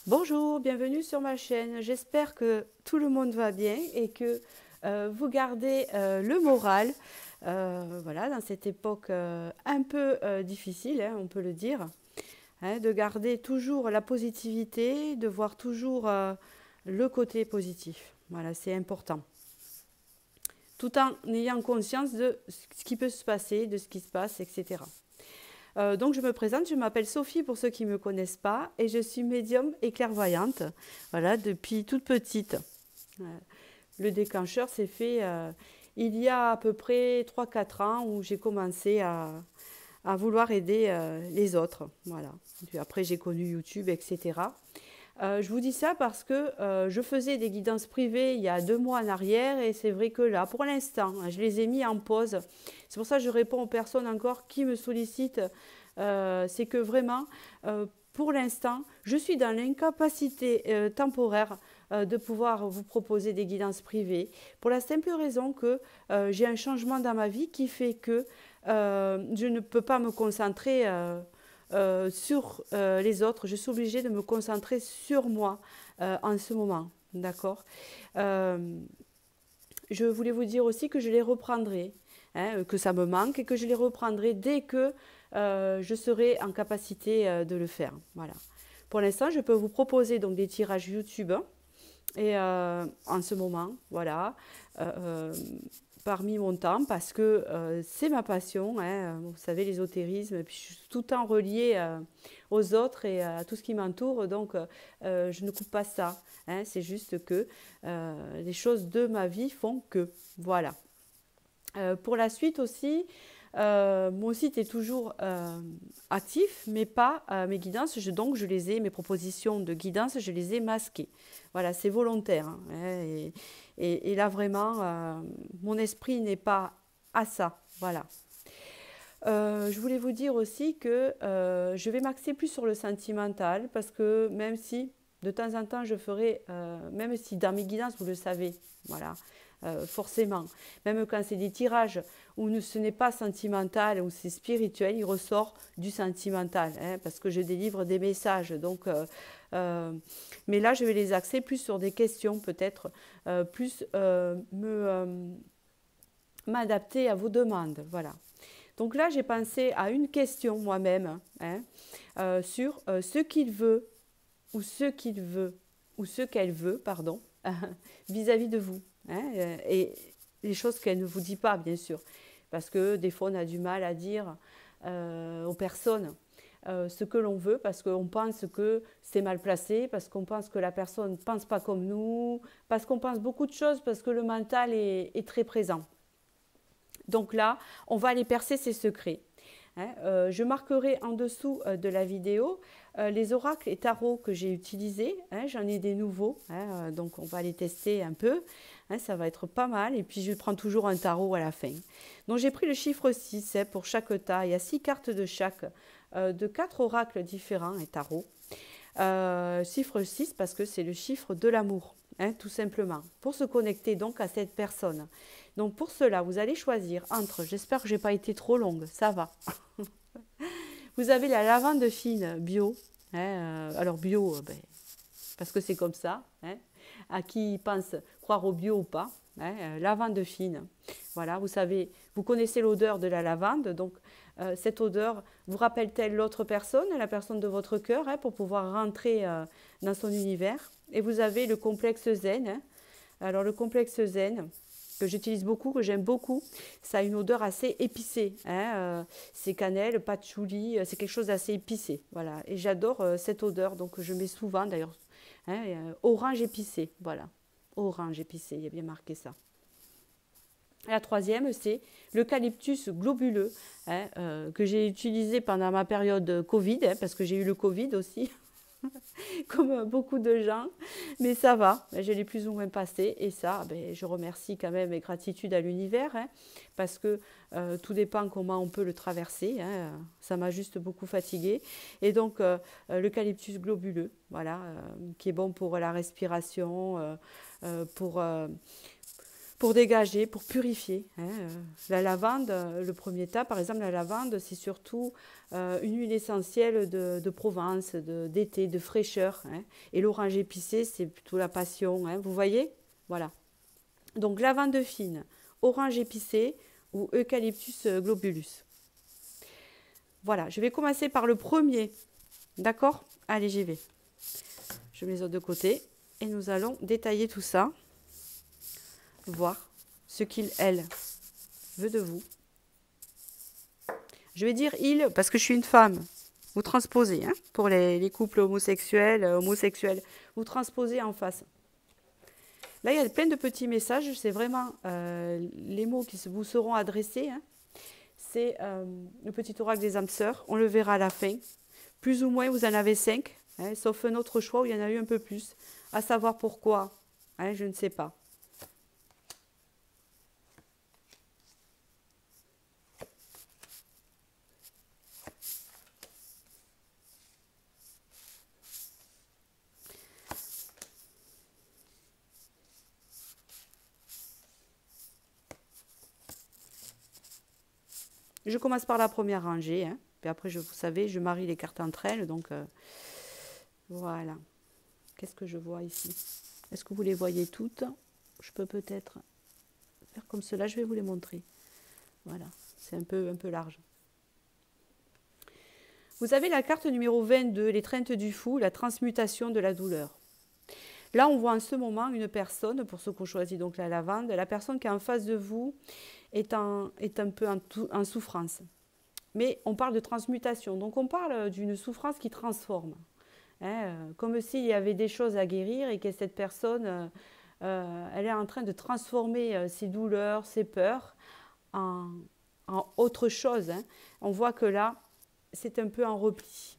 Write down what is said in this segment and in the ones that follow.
Bonjour, bienvenue sur ma chaîne. J'espère que tout le monde va bien et que vous gardez le moral, voilà, dans cette époque un peu difficile, hein, on peut le dire, hein, de garder toujours la positivité, de voir toujours le côté positif. Voilà, c'est important. Tout en ayant conscience de ce qui peut se passer, de ce qui se passe, etc. Donc je me présente, je m'appelle Sophie pour ceux qui ne me connaissent pas et je suis médium et clairvoyante, voilà, depuis toute petite. Euh, le déclencheur s'est fait il y a à peu près 3 4 ans où j'ai commencé à vouloir aider les autres. Voilà. Puis après j'ai connu YouTube, etc. Je vous dis ça parce que je faisais des guidances privées il y a 2 mois en arrière et c'est vrai que là, pour l'instant, je les ai mis en pause. C'est pour ça que je réponds aux personnes encore qui me sollicitent. C'est que vraiment, pour l'instant, je suis dans l'incapacité temporaire de pouvoir vous proposer des guidances privées pour la simple raison que j'ai un changement dans ma vie qui fait que je ne peux pas me concentrer sur les autres. Je suis obligée de me concentrer sur moi en ce moment. D'accord. Euh, je voulais vous dire aussi que je les reprendrai, hein, que ça me manque et que je les reprendrai dès que je serai en capacité de le faire. Voilà. Pour l'instant, je peux vous proposer donc des tirages YouTube et en ce moment, voilà, euh, euh, parmi mon temps, parce que c'est ma passion, hein, vous savez, l'ésotérisme, et puis je suis tout le temps reliée aux autres et à tout ce qui m'entoure, donc je ne coupe pas ça, hein, c'est juste que les choses de ma vie font que, voilà. Pour la suite aussi, mon site est toujours actif, mais pas mes guidances. Donc, je les ai, mes propositions de guidance, je les ai masquées. Voilà, c'est volontaire, hein, et là, vraiment, mon esprit n'est pas à ça. Voilà. Je voulais vous dire aussi que je vais m'axer plus sur le sentimental parce que même si de temps en temps je ferai, même si dans mes guidances vous le savez, voilà, forcément, même quand c'est des tirages où ce n'est pas sentimental, où c'est spirituel, il ressort du sentimental, hein, parce que je délivre des messages. Donc, mais là je vais les axer plus sur des questions peut-être, plus m'adapter à vos demandes, voilà. Donc là, j'ai pensé à une question moi-même, hein, sur ce qu'il veut ou ce qu'il veut ou ce qu'elle veut, pardon, vis-à-vis de vous, hein, et les choses qu'elle ne vous dit pas, bien sûr, parce que des fois, on a du mal à dire aux personnes ce que l'on veut, parce qu'on pense que c'est mal placé, parce qu'on pense que la personne ne pense pas comme nous, parce qu'on pense beaucoup de choses, parce que le mental est très présent. Donc là, on va aller percer ces secrets. Hein. Je marquerai en dessous de la vidéo les oracles et tarots que j'ai utilisés. Hein. J'en ai des nouveaux, hein, donc on va les tester un peu. Hein, ça va être pas mal. Et puis je prends toujours un tarot à la fin. Donc j'ai pris le chiffre 6 hein, pour chaque taille. Il y a 6 cartes de chaque, de 4 oracles différents et tarots. Chiffre 6 parce que c'est le chiffre de l'amour, hein, tout simplement, pour se connecter donc à cette personne. Donc pour cela, vous allez choisir entre, j'espère que je n'ai pas été trop longue, ça va. Vous avez la lavande fine bio, hein, alors bio, ben, parce que c'est comme ça, hein, à qui pense croire au bio ou pas, hein, lavande fine. Voilà, vous savez, vous connaissez l'odeur de la lavande, donc cette odeur vous rappelle-t-elle l'autre personne, la personne de votre cœur, hein, pour pouvoir rentrer dans son univers. Et vous avez le complexe zen. Hein. Alors le complexe zen, que j'utilise beaucoup, que j'aime beaucoup, ça a une odeur assez épicée. Hein, c'est cannelle, patchouli, c'est quelque chose d'assez épicé. Voilà. Et j'adore cette odeur, donc je mets souvent d'ailleurs, hein, orange épicé. Voilà, orange épicé, il y a bien marqué ça. La troisième, c'est l'eucalyptus globuleux, hein, que j'ai utilisé pendant ma période Covid, hein, parce que j'ai eu le Covid aussi, comme beaucoup de gens. Mais ça va, je l'ai plus ou moins passé. Et ça, ben, je remercie quand même et gratitude à l'univers, hein, parce que tout dépend comment on peut le traverser. Hein, ça m'a juste beaucoup fatiguée. Et donc, l'eucalyptus globuleux, voilà, qui est bon pour la respiration, pour pour dégager, pour purifier. Hein. La lavande, le premier tas, par exemple, la lavande, c'est surtout une huile essentielle de Provence, d'été, de fraîcheur. Hein. Et l'orange épicé, c'est plutôt la passion. Hein. Vous voyez? Voilà. Donc, lavande fine, orange épicé ou Eucalyptus globulus. Voilà, je vais commencer par le premier. D'accord? Allez, j'y vais. Je mets les autres de côté et nous allons détailler tout ça. Voir ce qu'il, elle, veut de vous. Je vais dire il parce que je suis une femme. Vous transposez, hein, pour les couples homosexuels, vous transposez en face. Là, il y a plein de petits messages. C'est vraiment les mots qui vous seront adressés. Hein. C'est le petit oracle des âmes sœurs. On le verra à la fin. Plus ou moins, vous en avez 5, hein, sauf un autre choix où il y en a eu un peu plus. À savoir pourquoi, hein, je ne sais pas. Je commence par la première rangée, hein. Puis après, vous savez, je marie les cartes entre elles, donc voilà. Qu'est-ce que je vois ici? Est-ce que vous les voyez toutes? Je peux peut-être faire comme cela, je vais vous les montrer. Voilà, c'est un peu large. Vous avez la carte numéro 22, l'étreinte du fou, la transmutation de la douleur. Là, on voit en ce moment une personne, pour ceux qui ont choisi donc la lavande, la personne qui est en face de vous est un peu en souffrance. Mais on parle de transmutation, donc on parle d'une souffrance qui transforme. Hein, comme s'il y avait des choses à guérir et que cette personne, elle est en train de transformer ses douleurs, ses peurs en autre chose. Hein. On voit que là, c'est un peu en repli.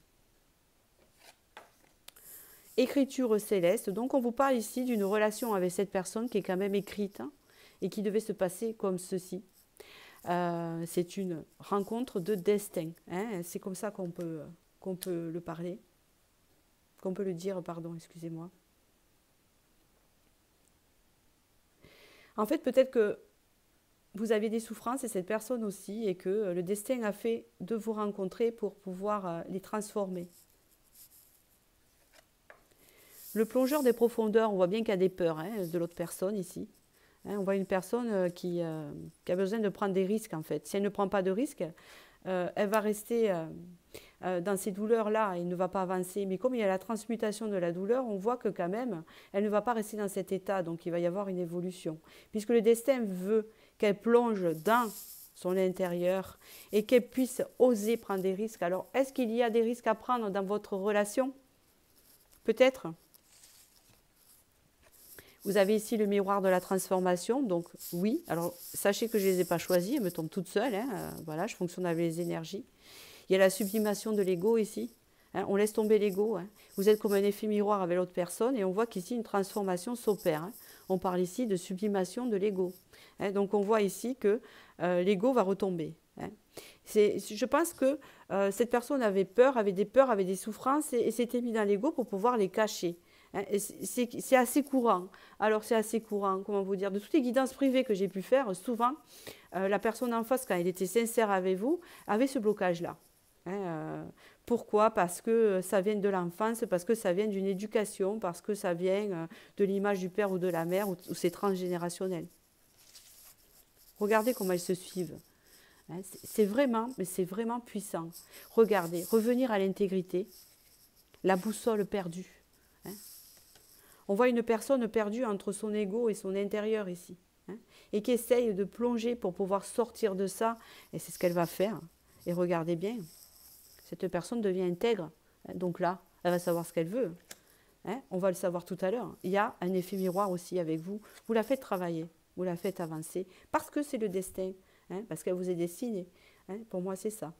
Écriture céleste, donc on vous parle ici d'une relation avec cette personne qui est quand même écrite, hein, et qui devait se passer comme ceci. C'est une rencontre de destin, hein, c'est comme ça qu'on peut le parler, qu'on peut le dire, pardon, excusez-moi. En fait, peut-être que vous aviez des souffrances et cette personne aussi, et que le destin a fait de vous rencontrer pour pouvoir les transformer. Le plongeur des profondeurs, on voit bien qu'il y a des peurs, hein, de l'autre personne ici. Hein, on voit une personne qui a besoin de prendre des risques en fait. Si elle ne prend pas de risques, elle va rester dans ces douleurs-là et ne va pas avancer. Mais comme il y a la transmutation de la douleur, on voit que quand même, elle ne va pas rester dans cet état. Donc il va y avoir une évolution. Puisque le destin veut qu'elle plonge dans son intérieur et qu'elle puisse oser prendre des risques. Alors, est-ce qu'il y a des risques à prendre dans votre relation? Peut-être. Vous avez ici le miroir de la transformation, donc oui. Alors, sachez que je ne les ai pas choisis, elles me tombent toutes seules. Hein, voilà, je fonctionne avec les énergies. Il y a la sublimation de l'ego ici. Hein, on laisse tomber l'ego. Hein. Vous êtes comme un effet miroir avec l'autre personne et on voit qu'ici une transformation s'opère. Hein. On parle ici de sublimation de l'ego. Hein, donc, on voit ici que l'ego va retomber. Hein. Je pense que cette personne avait peur, avait des souffrances et s'était mis dans l'ego pour pouvoir les cacher. C'est assez courant. Alors c'est assez courant, comment vous dire, de toutes les guidances privées que j'ai pu faire, souvent, la personne en face, quand elle était sincère avec vous, avait ce blocage-là. Hein, pourquoi? Parce que ça vient de l'enfance, parce que ça vient d'une éducation, parce que ça vient de l'image du père ou de la mère, ou c'est transgénérationnel. Regardez comment elles se suivent. Hein, c'est vraiment puissant. Regardez, revenir à l'intégrité, la boussole perdue. Hein. On voit une personne perdue entre son ego et son intérieur ici, hein, et qui essaye de plonger pour pouvoir sortir de ça, et c'est ce qu'elle va faire. Et regardez bien, cette personne devient intègre, hein, donc là, elle va savoir ce qu'elle veut. Hein, on va le savoir tout à l'heure. Il y a un effet miroir aussi avec vous. Vous la faites travailler, vous la faites avancer, parce que c'est le destin, hein, parce qu'elle vous est destinée. Hein, pour moi, c'est ça.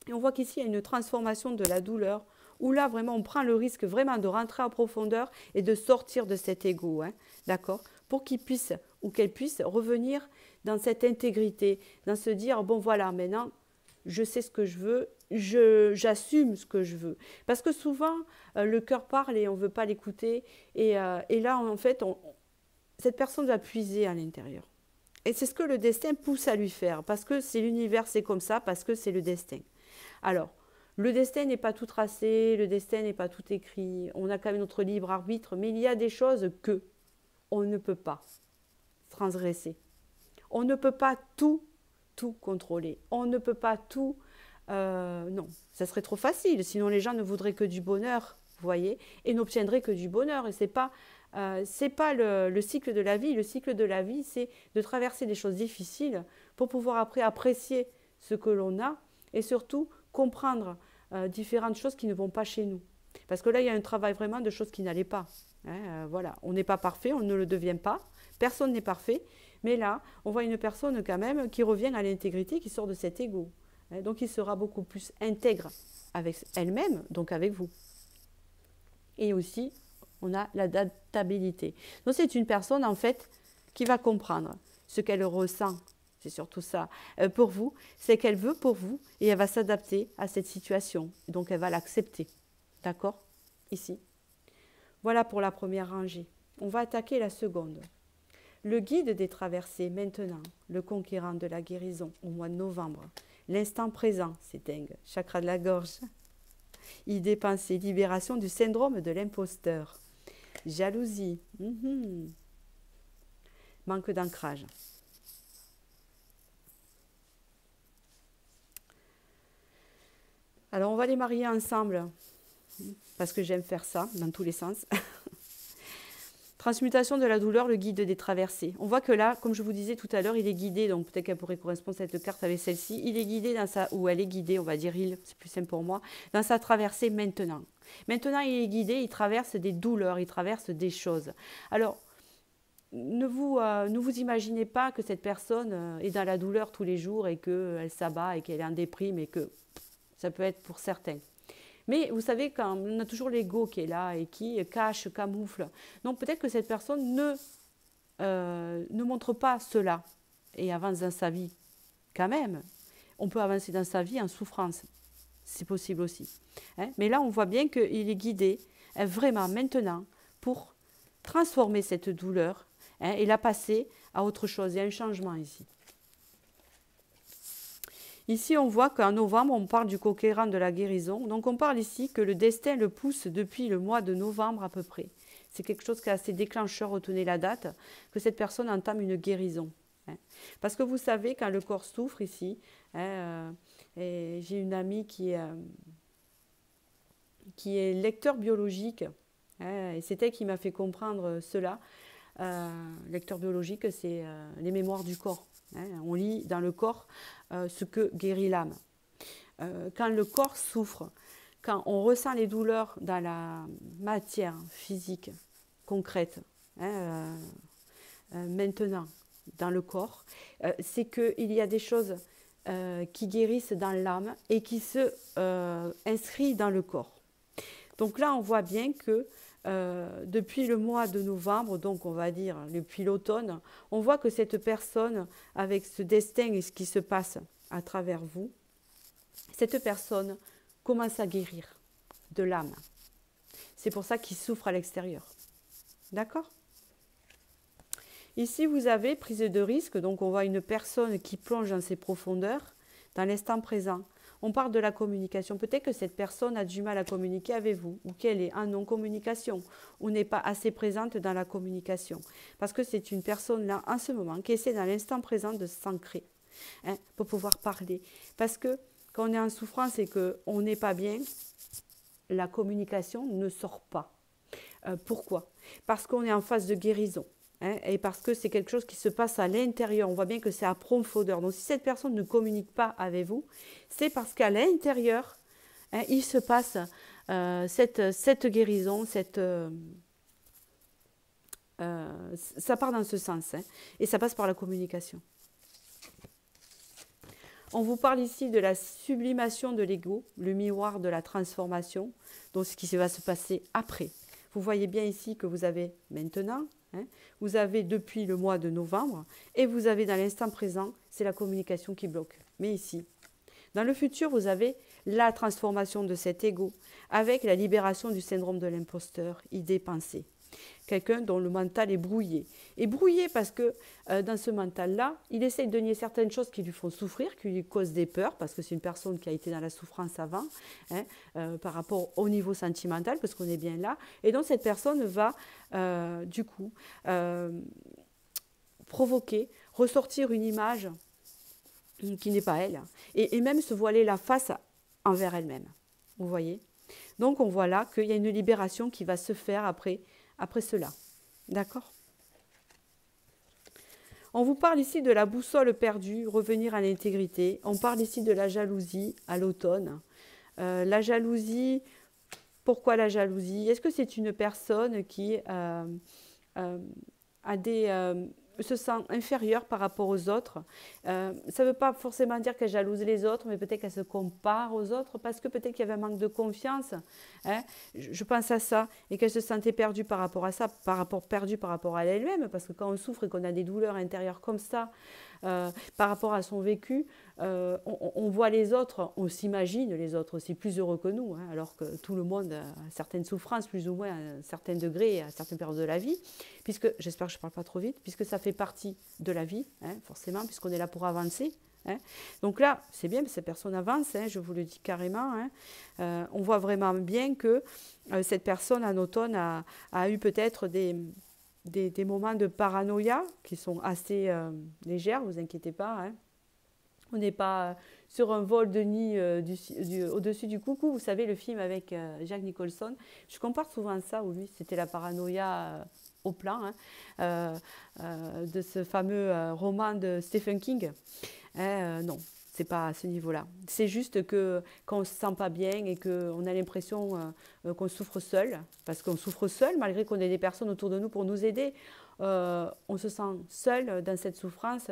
Et on voit qu'ici, il y a une transformation de la douleur, où là, vraiment, on prend le risque vraiment de rentrer en profondeur et de sortir de cet ego, hein, d'accord, pour qu'il puisse, ou qu'elle puisse revenir dans cette intégrité, dans se dire, bon voilà, maintenant, je sais ce que je veux, j'assume ce que je veux. Parce que souvent, le cœur parle et on ne veut pas l'écouter, et là, en fait, cette personne va puiser à l'intérieur. Et c'est ce que le destin pousse à lui faire, parce que c'est l'univers, c'est comme ça, parce que c'est le destin. Alors, le destin n'est pas tout tracé, le destin n'est pas tout écrit, on a quand même notre libre arbitre, mais il y a des choses que on ne peut pas transgresser. On ne peut pas tout contrôler. On ne peut pas tout... non, ça serait trop facile, sinon les gens ne voudraient que du bonheur, vous voyez, et n'obtiendraient que du bonheur. Et c'est pas le cycle de la vie. Le cycle de la vie, c'est de traverser des choses difficiles pour pouvoir après apprécier ce que l'on a et surtout comprendre différentes choses qui ne vont pas chez nous. Parce que là, il y a un travail vraiment de choses qui n'allaient pas. Hein, voilà, on n'est pas parfait, on ne le devient pas. Personne n'est parfait. Mais là, on voit une personne quand même qui revient à l'intégrité, qui sort de cet ego. Hein, donc, il sera beaucoup plus intègre avec elle-même, donc avec vous. Et aussi, on a l'adaptabilité. Donc, c'est une personne, en fait, qui va comprendre ce qu'elle ressent. C'est surtout ça. Pour vous, c'est qu'elle veut pour vous et elle va s'adapter à cette situation. Donc, elle va l'accepter. D'accord? Ici. Voilà pour la première rangée. On va attaquer la seconde. Le guide des traversées maintenant, le conquérant de la guérison au mois de novembre. L'instant présent, c'est dingue, chakra de la gorge. Idée, pensée, libération du syndrome de l'imposteur. Jalousie, manque d'ancrage. Alors on va les marier ensemble, parce que j'aime faire ça dans tous les sens. Transmutation de la douleur, le guide des traversées. On voit que là, comme je vous disais tout à l'heure, il est guidé, donc peut-être qu'elle pourrait correspondre cette carte avec celle-ci. Il est guidé dans sa, ou elle est guidée, on va dire il, c'est plus simple pour moi, dans sa traversée maintenant. Maintenant, il est guidé, il traverse des douleurs, il traverse des choses. Alors, ne vous imaginez pas que cette personne est dans la douleur tous les jours et qu'elle s'abat et qu'elle est en déprime et que ça peut être pour certains. Mais vous savez, quand on a toujours l'ego qui est là et qui cache, camoufle. Donc peut-être que cette personne ne montre pas cela et avance dans sa vie. Quand même, on peut avancer dans sa vie en souffrance. C'est possible aussi. Hein? Mais là, on voit bien qu'il est guidé vraiment maintenant pour transformer cette douleur et la passer à autre chose. Il y a un changement ici. Ici, on voit qu'en novembre, on parle du conquérant de la guérison. Donc, on parle ici que le destin le pousse depuis le mois de novembre à peu près. C'est quelque chose qui est assez déclencheur, retenez la date, que cette personne entame une guérison. Parce que vous savez, quand le corps souffre ici, et j'ai une amie qui est lecteur biologique, et c'est elle qui m'a fait comprendre cela. Lecteur biologique, c'est les mémoires du corps. On lit dans le corps ce que guérit l'âme. Quand le corps souffre, quand on ressent les douleurs dans la matière physique concrète, maintenant dans le corps, c'est qu'il y a des choses qui guérissent dans l'âme et qui se inscrivent dans le corps. Donc là, on voit bien que depuis le mois de novembre, donc on va dire depuis l'automne, on voit que cette personne, avec ce destin et ce qui se passe à travers vous, cette personne commence à guérir de l'âme. C'est pour ça qu'il souffre à l'extérieur. D'accord ? Ici, vous avez prise de risque, donc on voit une personne qui plonge dans ses profondeurs, dans l'instant présent. On parle de la communication. Peut-être que cette personne a du mal à communiquer avec vous, ou qu'elle est en non-communication, ou n'est pas assez présente dans la communication. Parce que c'est une personne là, en ce moment, qui essaie dans l'instant présent de s'ancrer, pour pouvoir parler. Parce que quand on est en souffrance et qu'on n'est pas bien, la communication ne sort pas. Pourquoi ? Parce qu'on est en phase de guérison. Et parce que c'est quelque chose qui se passe à l'intérieur. On voit bien que c'est à profondeur. Donc si cette personne ne communique pas avec vous, c'est parce qu'à l'intérieur, il se passe cette guérison, ça part dans ce sens. Et ça passe par la communication. On vous parle ici de la sublimation de l'ego, le miroir de la transformation, donc ce qui va se passer après. Vous voyez bien ici que vous avez maintenant, vous avez depuis le mois de novembre, et vous avez dans l'instant présent, c'est la communication qui bloque. Mais ici, dans le futur, vous avez la transformation de cet ego, avec la libération du syndrome de l'imposteur, idée, pensée. quelqu'un dont le mental est brouillé. Et brouillé parce que dans ce mental-là, il essaye de nier certaines choses qui lui font souffrir, qui lui causent des peurs, parce que c'est une personne qui a été dans la souffrance avant, hein, par rapport au niveau sentimental, parce qu'on est bien là. Et donc cette personne va, du coup, provoquer, ressortir une image qui n'est pas elle, et même se voiler la face envers elle-même. Vous voyez? Donc on voit là qu'il y a une libération qui va se faire après cela. D'accord? On vous parle ici de la boussole perdue, revenir à l'intégrité. On parle ici de la jalousie à l'automne. La jalousie, pourquoi la jalousie? Est-ce que c'est une personne qui a se sent inférieure par rapport aux autres? Ça ne veut pas forcément dire qu'elle jalouse les autres, mais peut-être qu'elle se compare aux autres parce que peut-être qu'il y avait un manque de confiance. Hein. Je pense à ça et qu'elle se sentait perdue par rapport à ça, perdue par rapport à elle-même, parce que quand on souffre et qu'on a des douleurs intérieures comme ça, par rapport à son vécu, on voit les autres, on s'imagine les autres aussi plus heureux que nous, hein, alors que tout le monde a certaines souffrances, plus ou moins à un certain degré, à certaines périodes de la vie, puisque, j'espère que je ne parle pas trop vite, puisque ça fait partie de la vie, hein, forcément, puisqu'on est là pour avancer. Hein. Donc là, c'est bien, ces personnes avancent, hein, je vous le dis carrément. Hein. On voit vraiment bien que cette personne en automne a eu peut-être des moments de paranoïa qui sont assez légères, ne vous inquiétez pas. Hein. On n'est pas sur un vol de nid au-dessus du coucou. Vous savez, le film avec Jack Nicholson, je compare souvent à ça, où lui, c'était la paranoïa au plan, hein, de ce fameux roman de Stephen King. Non, c'est pas à ce niveau-là. C'est juste que quand on ne se sent pas bien et qu'on a l'impression qu'on souffre seul, parce qu'on souffre seul, malgré qu'on ait des personnes autour de nous pour nous aider, on se sent seul dans cette souffrance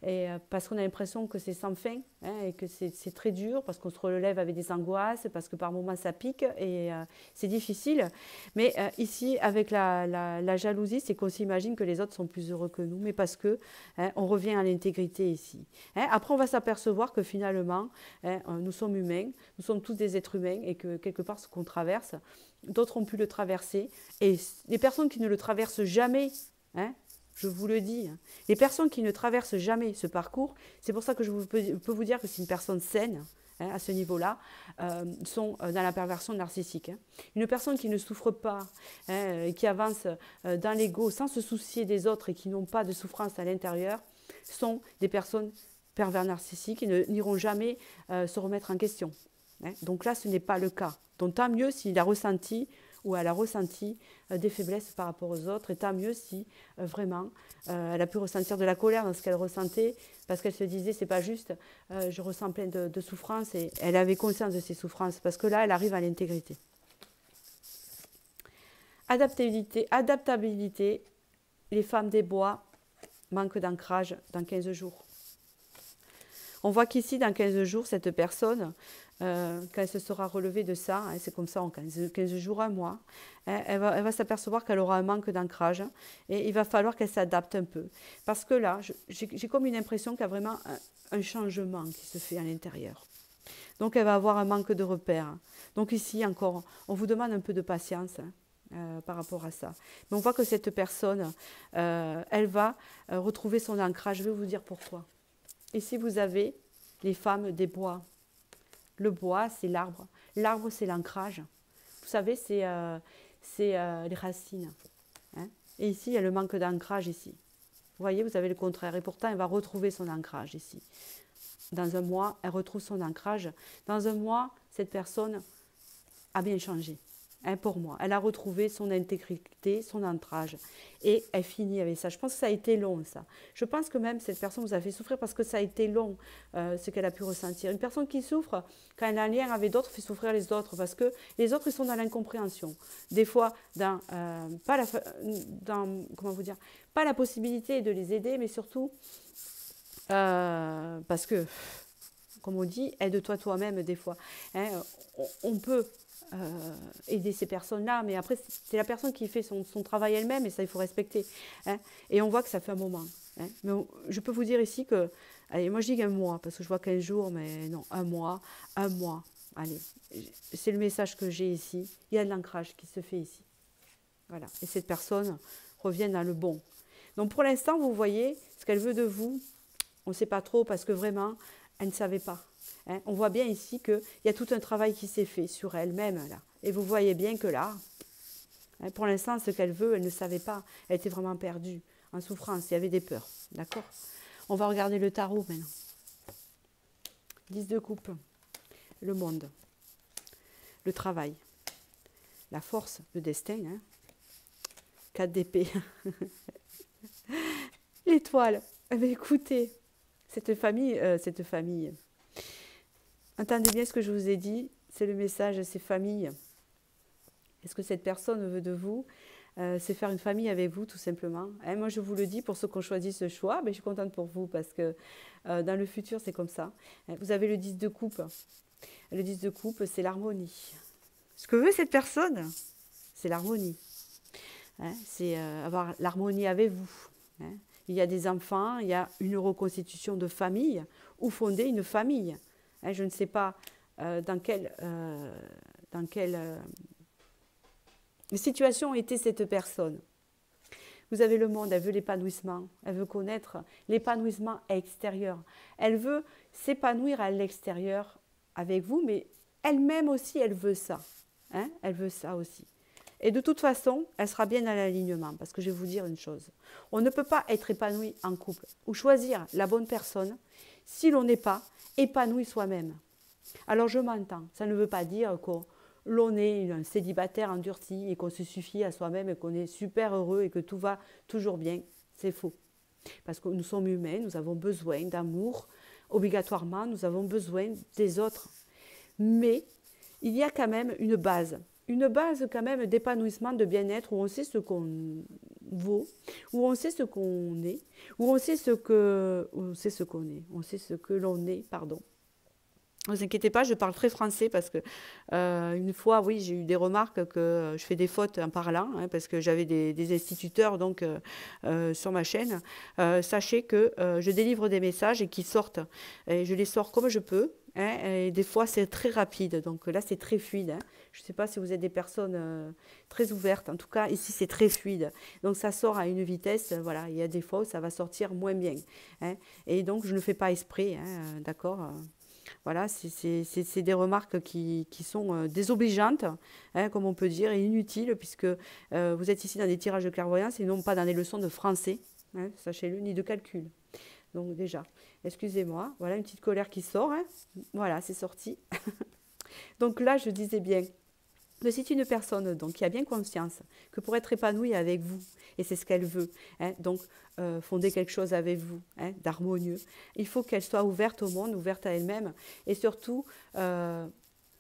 et parce qu'on a l'impression que c'est sans fin, hein, et que c'est très dur, parce qu'on se relève avec des angoisses, parce que par moments ça pique et c'est difficile. Mais ici, avec la jalousie, c'est qu'on s'imagine que les autres sont plus heureux que nous, mais parce que hein, on revient à l'intégrité ici. Hein. Après, on va s'apercevoir que finalement, hein, nous sommes humains, nous sommes tous des êtres humains et que quelque part, ce qu'on traverse, d'autres ont pu le traverser. Et les personnes qui ne le traversent jamais, hein, je vous le dis, hein, les personnes qui ne traversent jamais ce parcours, c'est pour ça que je peux vous dire que c'est une personne saine, hein, à ce niveau-là, sont dans la perversion narcissique. Hein. Une personne qui ne souffre pas, hein, qui avance dans l'ego sans se soucier des autres et qui n'ont pas de souffrance à l'intérieur, sont des personnes pervers narcissiques et n'iront jamais se remettre en question. Hein. Donc là, ce n'est pas le cas. Donc tant mieux s'il a ressenti ou elle a ressenti des faiblesses par rapport aux autres, et tant mieux si vraiment elle a pu ressentir de la colère dans ce qu'elle ressentait, parce qu'elle se disait c'est pas juste, je ressens plein de souffrances, et elle avait conscience de ses souffrances, parce que là elle arrive à l'intégrité. Adaptabilité, les femmes des bois, manque d'ancrage dans 15 jours. On voit qu'ici, dans 15 jours, cette personne, quand elle se sera relevée de ça, hein, c'est comme ça en 15 jours, un mois, hein, elle va s'apercevoir qu'elle aura un manque d'ancrage, hein, et il va falloir qu'elle s'adapte un peu. Parce que là, j'ai comme une impression qu'il y a vraiment un changement qui se fait à l'intérieur. Donc elle va avoir un manque de repères. Donc ici encore, on vous demande un peu de patience, hein, par rapport à ça. Mais on voit que cette personne, elle va retrouver son ancrage. Je vais vous dire pourquoi. Ici, vous avez les femmes des bois. Le bois, c'est l'arbre. L'arbre, c'est l'ancrage. Vous savez, c'est les racines. Hein. Et ici, il y a le manque d'ancrage ici. Vous voyez, vous avez le contraire. Et pourtant, elle va retrouver son ancrage ici. Dans un mois, elle retrouve son ancrage. Dans un mois, cette personne a bien changé. Hein, pour moi, elle a retrouvé son intégrité, son ancrage, et elle finit avec ça. Je pense que ça a été long, ça. Je pense que même cette personne vous a fait souffrir parce que ça a été long, ce qu'elle a pu ressentir. Une personne qui souffre, quand elle a un lien avec d'autres, fait souffrir les autres, parce que les autres, ils sont dans l'incompréhension. Des fois, comment vous dire, pas la possibilité de les aider, mais surtout parce que, comme on dit, aide-toi toi-même des fois. Hein, on peut aider ces personnes-là, mais après, c'est la personne qui fait son travail elle-même, et ça, il faut respecter. Hein. Et on voit que ça fait un moment. Hein. Mais je peux vous dire ici que, allez, moi je dis un mois, parce que je vois 15 jours, mais non, un mois, allez, c'est le message que j'ai ici. Il y a de l'ancrage qui se fait ici. Voilà. Et cette personne revient dans le bon. Donc pour l'instant, vous voyez, ce qu'elle veut de vous, on ne sait pas trop parce que vraiment, elle ne savait pas. Hein. On voit bien ici qu'il y a tout un travail qui s'est fait sur elle-même. Là. Et vous voyez bien que là, hein, pour l'instant, ce qu'elle veut, elle ne savait pas. Elle était vraiment perdue, en souffrance, il y avait des peurs. D'accord? On va regarder le tarot maintenant. 10 de coupe, le monde, le travail, la force, le destin, hein. 4 d'épée, l'étoile. Eh bien, écoutez, cette famille, entendez bien ce que je vous ai dit, c'est le message, c'est famille. Est-ce que cette personne veut de vous? C'est faire une famille avec vous, tout simplement. Hein, moi, je vous le dis, pour ceux qui ont choisi ce choix, ben, je suis contente pour vous, parce que dans le futur, c'est comme ça. Vous avez le 10 de coupe. Le 10 de coupe, c'est l'harmonie. Ce que veut cette personne, c'est l'harmonie. Hein, c'est avoir l'harmonie avec vous. Hein. Il y a des enfants, il y a une reconstitution de famille, ou fonder une famille. Hein, je ne sais pas dans quelle situation était cette personne. Vous avez le monde, elle veut l'épanouissement, elle veut connaître l'épanouissement extérieur. Elle veut s'épanouir à l'extérieur avec vous, mais elle-même aussi, elle veut ça. Hein, elle veut ça aussi. Et de toute façon, elle sera bien dans l'alignement, parce que je vais vous dire une chose. On ne peut pas être épanoui en couple ou choisir la bonne personne si l'on n'est pas épanoui soi-même. Alors je m'entends, ça ne veut pas dire que l'on est un célibataire endurci et qu'on se suffit à soi-même et qu'on est super heureux et que tout va toujours bien. C'est faux. Parce que nous sommes humains, nous avons besoin d'amour. Obligatoirement, nous avons besoin des autres. Mais il y a quand même une base quand même d'épanouissement, de bien-être, où on sait ce qu'on vaut, où on sait ce qu'on est, où on sait ce que l'on est, pardon. Ne vous inquiétez pas, je parle très français parce que une fois, oui, j'ai eu des remarques que je fais des fautes en parlant, hein, parce que j'avais des instituteurs donc, sur ma chaîne. Sachez que je délivre des messages et qui sortent. Et je les sors comme je peux. Hein, et des fois, c'est très rapide. Donc là, c'est très fluide. Hein. Je ne sais pas si vous êtes des personnes très ouvertes. En tout cas, ici, c'est très fluide. Donc ça sort à une vitesse. Voilà, il y a des fois où ça va sortir moins bien. Hein. Et donc, je ne fais pas exprès. Hein, d'accord. Voilà, c'est des remarques qui sont désobligeantes, hein, comme on peut dire, et inutiles, puisque vous êtes ici dans des tirages de clairvoyance et non pas dans des leçons de français, hein, sachez-le, ni de calcul. Donc déjà, excusez-moi, voilà une petite colère qui sort, hein. Voilà, c'est sorti. Donc là, je disais bien que c'est une personne donc, qui a bien conscience que pour être épanouie avec vous, et c'est ce qu'elle veut, hein, donc fonder quelque chose avec vous, hein, d'harmonieux, il faut qu'elle soit ouverte au monde, ouverte à elle-même, et surtout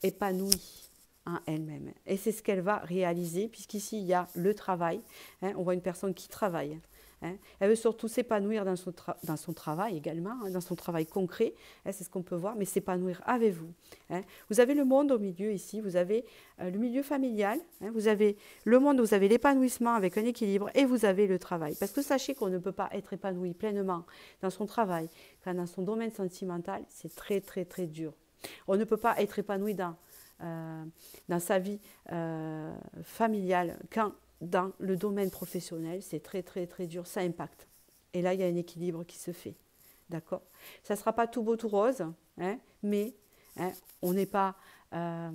épanouie en elle-même. Et c'est ce qu'elle va réaliser, puisqu'ici, il y a le travail, hein, on voit une personne qui travaille. Hein. Elle veut surtout s'épanouir dans son travail également, hein, dans son travail concret, hein, c'est ce qu'on peut voir, mais s'épanouir avec vous. Hein. Vous avez le monde au milieu ici, vous avez le milieu familial, hein, vous avez le monde, vous avez l'épanouissement avec un équilibre et vous avez le travail. Parce que sachez qu'on ne peut pas être épanoui pleinement dans son travail, quand dans son domaine sentimental, c'est très très très dur. On ne peut pas être épanoui dans sa vie familiale quand dans le domaine professionnel, c'est très très très dur, ça impacte. Et là, il y a un équilibre qui se fait. D'accord? Ça ne sera pas tout beau, tout rose, hein, mais hein, on n'est pas dans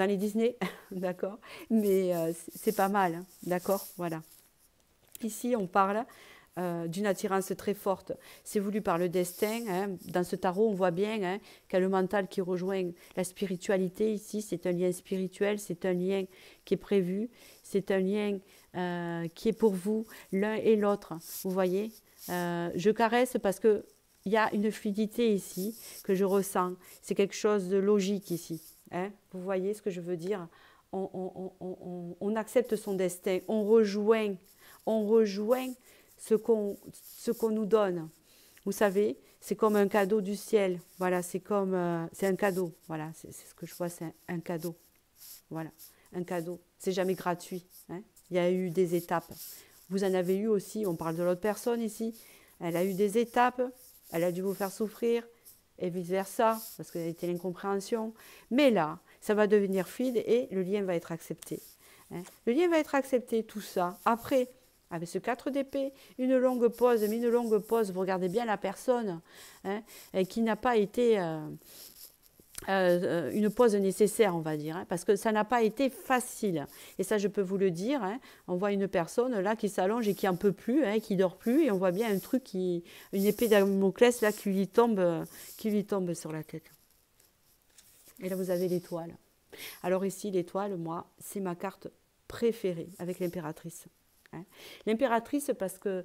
les Disney, d'accord? Mais c'est pas mal, hein, d'accord? Voilà. Ici, on parle d'une attirance très forte. C'est voulu par le destin. Hein. Dans ce tarot, on voit bien hein, qu'il y a le mental qui rejoint la spiritualité. Ici, c'est un lien spirituel, c'est un lien qui est prévu, c'est un lien qui est pour vous, l'un et l'autre. Vous voyez, je caresse parce qu'il y a une fluidité ici que je ressens. C'est quelque chose de logique ici. Hein. Vous voyez ce que je veux dire? On accepte son destin, on rejoint ce qu'on nous donne. Vous savez, c'est comme un cadeau du ciel. Voilà, c'est un cadeau. Voilà, c'est ce que je vois, c'est un cadeau. Voilà, un cadeau. C'est jamais gratuit. Hein. Il y a eu des étapes. Vous en avez eu aussi, on parle de l'autre personne ici. Elle a eu des étapes, elle a dû vous faire souffrir, et vice-versa, parce qu'il y a été l'incompréhension. Mais là, ça va devenir fluide et le lien va être accepté. hein. Le lien va être accepté, tout ça. Après, avec ce 4 d'épée, une longue pause, mais une longue pause, vous regardez bien la personne, hein, qui n'a pas été une pause nécessaire, on va dire, hein, parce que ça n'a pas été facile. Et ça, je peux vous le dire, hein, on voit une personne là qui s'allonge et qui n'en peut plus, hein, qui dort plus, et on voit bien un truc, une épée Damoclès là qui lui tombe sur la tête. Et là, vous avez l'étoile. Alors ici, l'étoile, moi, c'est ma carte préférée avec l'impératrice. Hein. L'impératrice parce que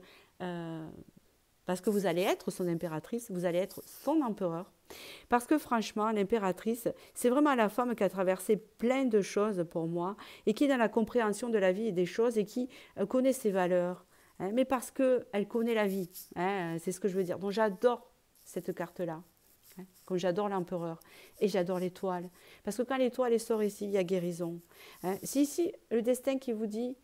vous allez être son impératrice, vous allez être son empereur. Parce que franchement, l'impératrice, c'est vraiment la femme qui a traversé plein de choses pour moi et qui est dans la compréhension de la vie et des choses et qui connaît ses valeurs. Hein, mais parce qu'elle connaît la vie, hein, c'est ce que je veux dire. Donc j'adore cette carte-là. Hein, comme j'adore l'empereur et j'adore l'étoile. Parce que quand l'étoile sort ici, il y a guérison. Hein, c'est ici le destin qui vous dit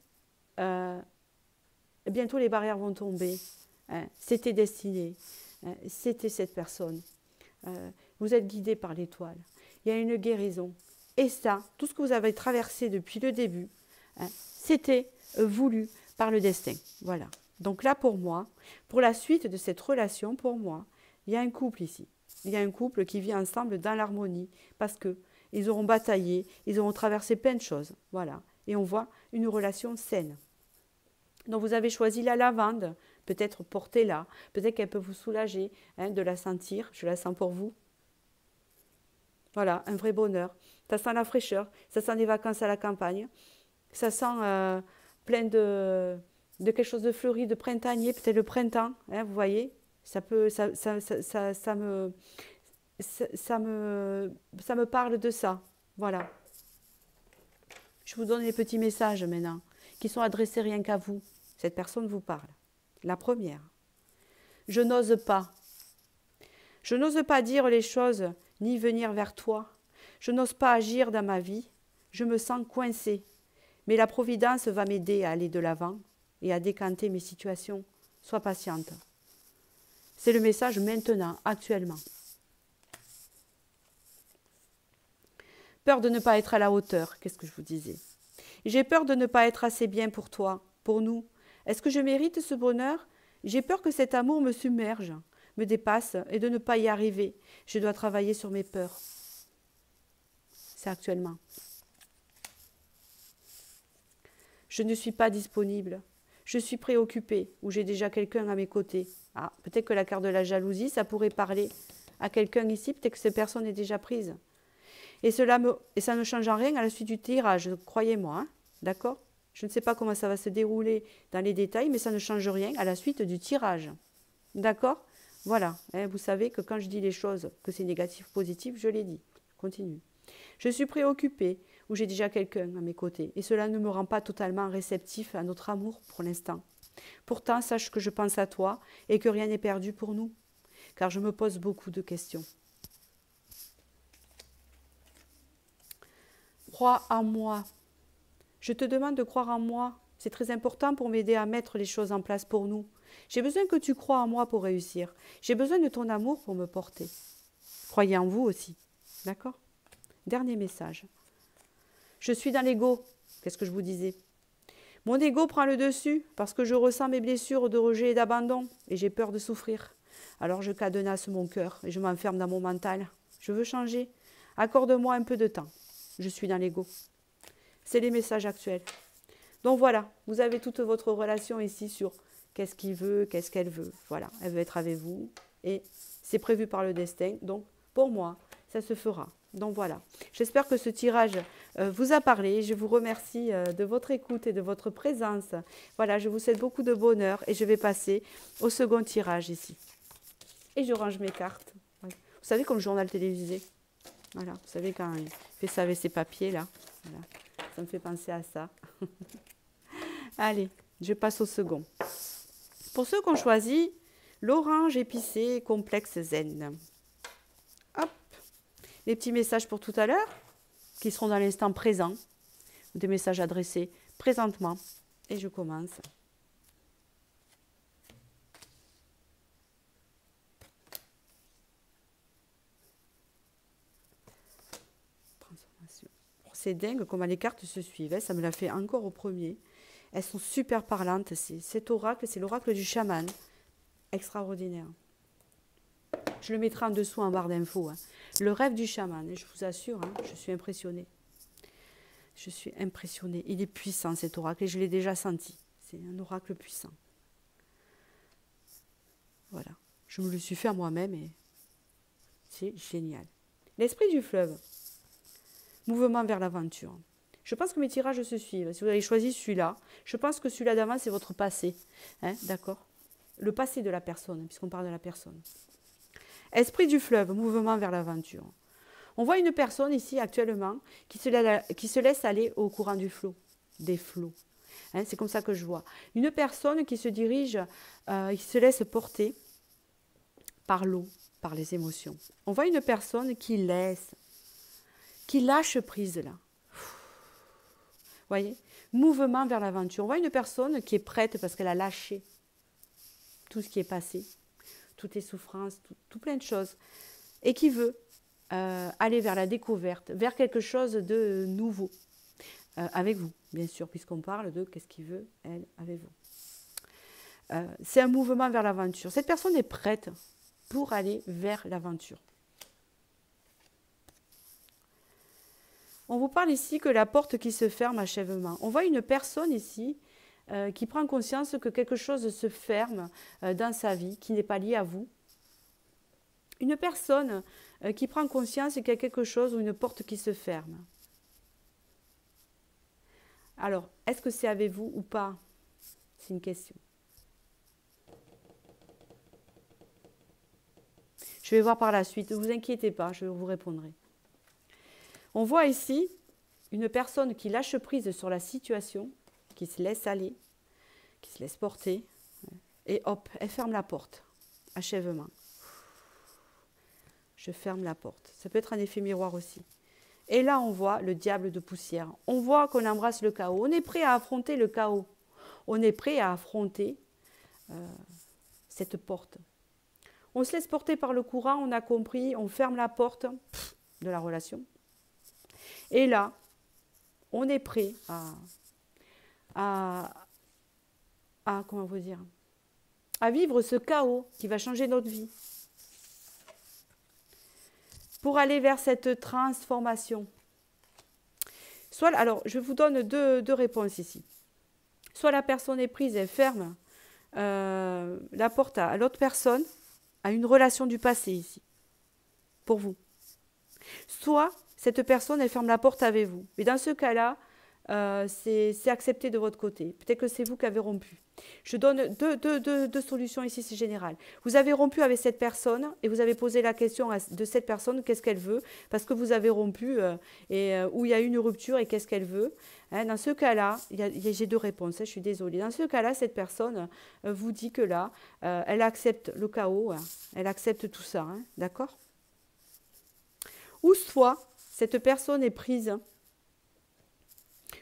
bientôt les barrières vont tomber. Hein, c'était destiné. Hein, c'était cette personne. Vous êtes guidé par l'étoile. Il y a une guérison. Et ça, tout ce que vous avez traversé depuis le début, hein, c'était voulu par le destin. Voilà. Donc là, pour moi, pour la suite de cette relation, pour moi, il y a un couple ici. Il y a un couple qui vit ensemble dans l'harmonie parce que ils auront bataillé, ils auront traversé plein de choses. Voilà. Et on voit une relation saine. Donc vous avez choisi la lavande, peut-être portez-la, peut-être qu'elle peut vous soulager, hein, de la sentir, je la sens pour vous. Voilà, un vrai bonheur. Ça sent la fraîcheur, ça sent les vacances à la campagne, ça sent plein de quelque chose de fleuri, de printanier, peut-être le printemps, hein, vous voyez, ça me parle de ça, voilà. Je vous donne les petits messages maintenant, qui sont adressés rien qu'à vous. Cette personne vous parle. La première. Je n'ose pas. Je n'ose pas dire les choses, ni venir vers toi. Je n'ose pas agir dans ma vie. Je me sens coincée. Mais la Providence va m'aider à aller de l'avant et à décanter mes situations. Sois patiente. C'est le message maintenant, actuellement. Peur de ne pas être à la hauteur, qu'est-ce que je vous disais? J'ai peur de ne pas être assez bien pour toi, pour nous. Est-ce que je mérite ce bonheur? J'ai peur que cet amour me submerge, me dépasse et de ne pas y arriver. Je dois travailler sur mes peurs. C'est actuellement. Je ne suis pas disponible. Je suis préoccupée ou j'ai déjà quelqu'un à mes côtés. Ah, peut-être que la carte de la jalousie, ça pourrait parler à quelqu'un ici. Peut-être que cette personne est déjà prise. Et ça ne change en rien à la suite du tirage, croyez-moi. Hein, d'accord? Je ne sais pas comment ça va se dérouler dans les détails, mais ça ne change rien à la suite du tirage. D'accord? Voilà. Hein, vous savez que quand je dis les choses, que c'est négatif, positif, je l'ai dit. Continue. Je suis préoccupée ou j'ai déjà quelqu'un à mes côtés. Et cela ne me rend pas totalement réceptif à notre amour pour l'instant. Pourtant, sache que je pense à toi et que rien n'est perdu pour nous. Car je me pose beaucoup de questions. Crois en moi. Je te demande de croire en moi. C'est très important pour m'aider à mettre les choses en place pour nous. J'ai besoin que tu crois en moi pour réussir. J'ai besoin de ton amour pour me porter. Croyez en vous aussi. D'accord? Dernier message. Je suis dans l'ego. Qu'est-ce que je vous disais? Mon ego prend le dessus parce que je ressens mes blessures de rejet et d'abandon et j'ai peur de souffrir. Alors je cadenasse mon cœur et je m'enferme dans mon mental. Je veux changer. Accorde-moi un peu de temps. Je suis dans l'ego. C'est les messages actuels. Donc voilà, vous avez toute votre relation ici sur qu'est-ce qu'il veut, qu'est-ce qu'elle veut. Voilà, elle veut être avec vous et c'est prévu par le destin. Donc pour moi, ça se fera. Donc voilà, j'espère que ce tirage vous a parlé. Je vous remercie de votre écoute et de votre présence. Voilà, je vous souhaite beaucoup de bonheur et je vais passer au second tirage ici. Et je range mes cartes. Vous savez, comme le journal télévisé. Voilà, vous savez quand il fait ça avec ses papiers là. Voilà. Ça me fait penser à ça. Allez, je passe au second. Pour ceux qui ont choisi l'orange épicé complexe zen. Hop. Les petits messages pour tout à l'heure, qui seront dans l'instant présent. Des messages adressés présentement. Et je commence. C'est dingue comment les cartes se suivent. Hein. Ça me l'a fait encore au premier. Elles sont super parlantes. Cet oracle, c'est l'oracle du chaman. Extraordinaire. Je le mettrai en dessous en barre d'infos. Hein. Le rêve du chaman. Et je vous assure, hein, je suis impressionnée. Je suis impressionnée. Il est puissant cet oracle et je l'ai déjà senti. C'est un oracle puissant. Voilà. Je me le suis fait à moi-même et c'est génial. L'esprit du fleuve. Mouvement vers l'aventure. Je pense que mes tirages se suivent. Si vous avez choisi celui-là, je pense que celui-là d'avant, c'est votre passé. Hein, d'accord? Le passé de la personne, puisqu'on parle de la personne. Esprit du fleuve, mouvement vers l'aventure. On voit une personne ici actuellement qui se laisse aller au courant du flot, des flots. Hein, c'est comme ça que je vois. Une personne qui se dirige, qui se laisse porter par l'eau, par les émotions. On voit une personne qui laisse, qui lâche prise là. Voyez, mouvement vers l'aventure. On voit une personne qui est prête parce qu'elle a lâché tout ce qui est passé, toutes les souffrances, tout plein de choses, et qui veut aller vers la découverte, vers quelque chose de nouveau, avec vous, bien sûr, puisqu'on parle de qu'est-ce qu'il veut, elle, avec vous. C'est un mouvement vers l'aventure. Cette personne est prête pour aller vers l'aventure. On vous parle ici que la porte qui se ferme, achèvement. On voit une personne ici qui prend conscience que quelque chose se ferme dans sa vie, qui n'est pas lié à vous. Une personne qui prend conscience qu'il y a quelque chose ou une porte qui se ferme. Alors, est-ce que c'est avec vous ou pas? C'est une question. Je vais voir par la suite. Ne vous inquiétez pas, je vous répondrai. On voit ici une personne qui lâche prise sur la situation, qui se laisse aller, qui se laisse porter, et hop, elle ferme la porte. Achèvement. Je ferme la porte. Ça peut être un effet miroir aussi. Et là, on voit le diable de poussière. On voit qu'on embrasse le chaos. On est prêt à affronter le chaos. On est prêt à affronter cette porte. On se laisse porter par le courant, on a compris, on ferme la porte de la relation. Et là, on est prêt comment vous dire, à vivre ce chaos qui va changer notre vie. Pour aller vers cette transformation. Soit, alors, je vous donne deux réponses ici. Soit la personne est prise, elle ferme la porte à l'autre personne, à une relation du passé ici, pour vous. Soit cette personne, elle ferme la porte avec vous. Mais dans ce cas-là, c'est accepté de votre côté. Peut-être que c'est vous qui avez rompu. Je donne deux solutions ici, c'est général. Vous avez rompu avec cette personne et vous avez posé la question de cette personne, qu'est-ce qu'elle veut, parce que vous avez rompu où il y a eu une rupture et qu'est-ce qu'elle veut. Hein, dans ce cas-là, j'ai deux réponses, hein, je suis désolée. Dans ce cas-là, cette personne vous dit que là, elle accepte le chaos, hein, elle accepte tout ça, hein, d'accord? Ou soit, cette personne est prise,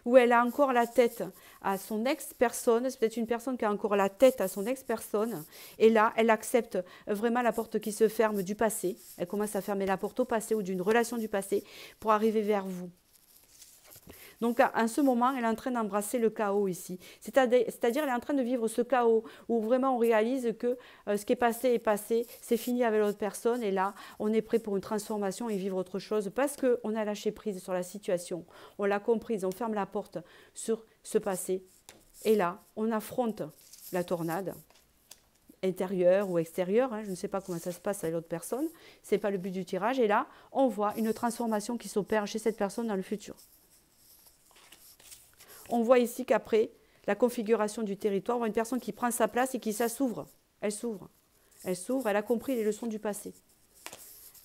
où elle a encore la tête à son ex-personne, c'est peut-être une personne qui a encore la tête à son ex-personne, et là, elle accepte vraiment la porte qui se ferme du passé, elle commence à fermer la porte au passé ou d'une relation du passé pour arriver vers vous. Donc, en ce moment, elle est en train d'embrasser le chaos ici. C'est-à-dire, elle est en train de vivre ce chaos où vraiment on réalise que ce qui est passé, c'est fini avec l'autre personne. Et là, on est prêt pour une transformation et vivre autre chose parce qu'on a lâché prise sur la situation. On l'a comprise, on ferme la porte sur ce passé. Et là, on affronte la tornade intérieure ou extérieure. Hein, je ne sais pas comment ça se passe avec l'autre personne. Ce n'est pas le but du tirage. Et là, on voit une transformation qui s'opère chez cette personne dans le futur. On voit ici qu'après la configuration du territoire, on voit une personne qui prend sa place et qui s'ouvre. Elle s'ouvre. Elle s'ouvre, elle a compris les leçons du passé.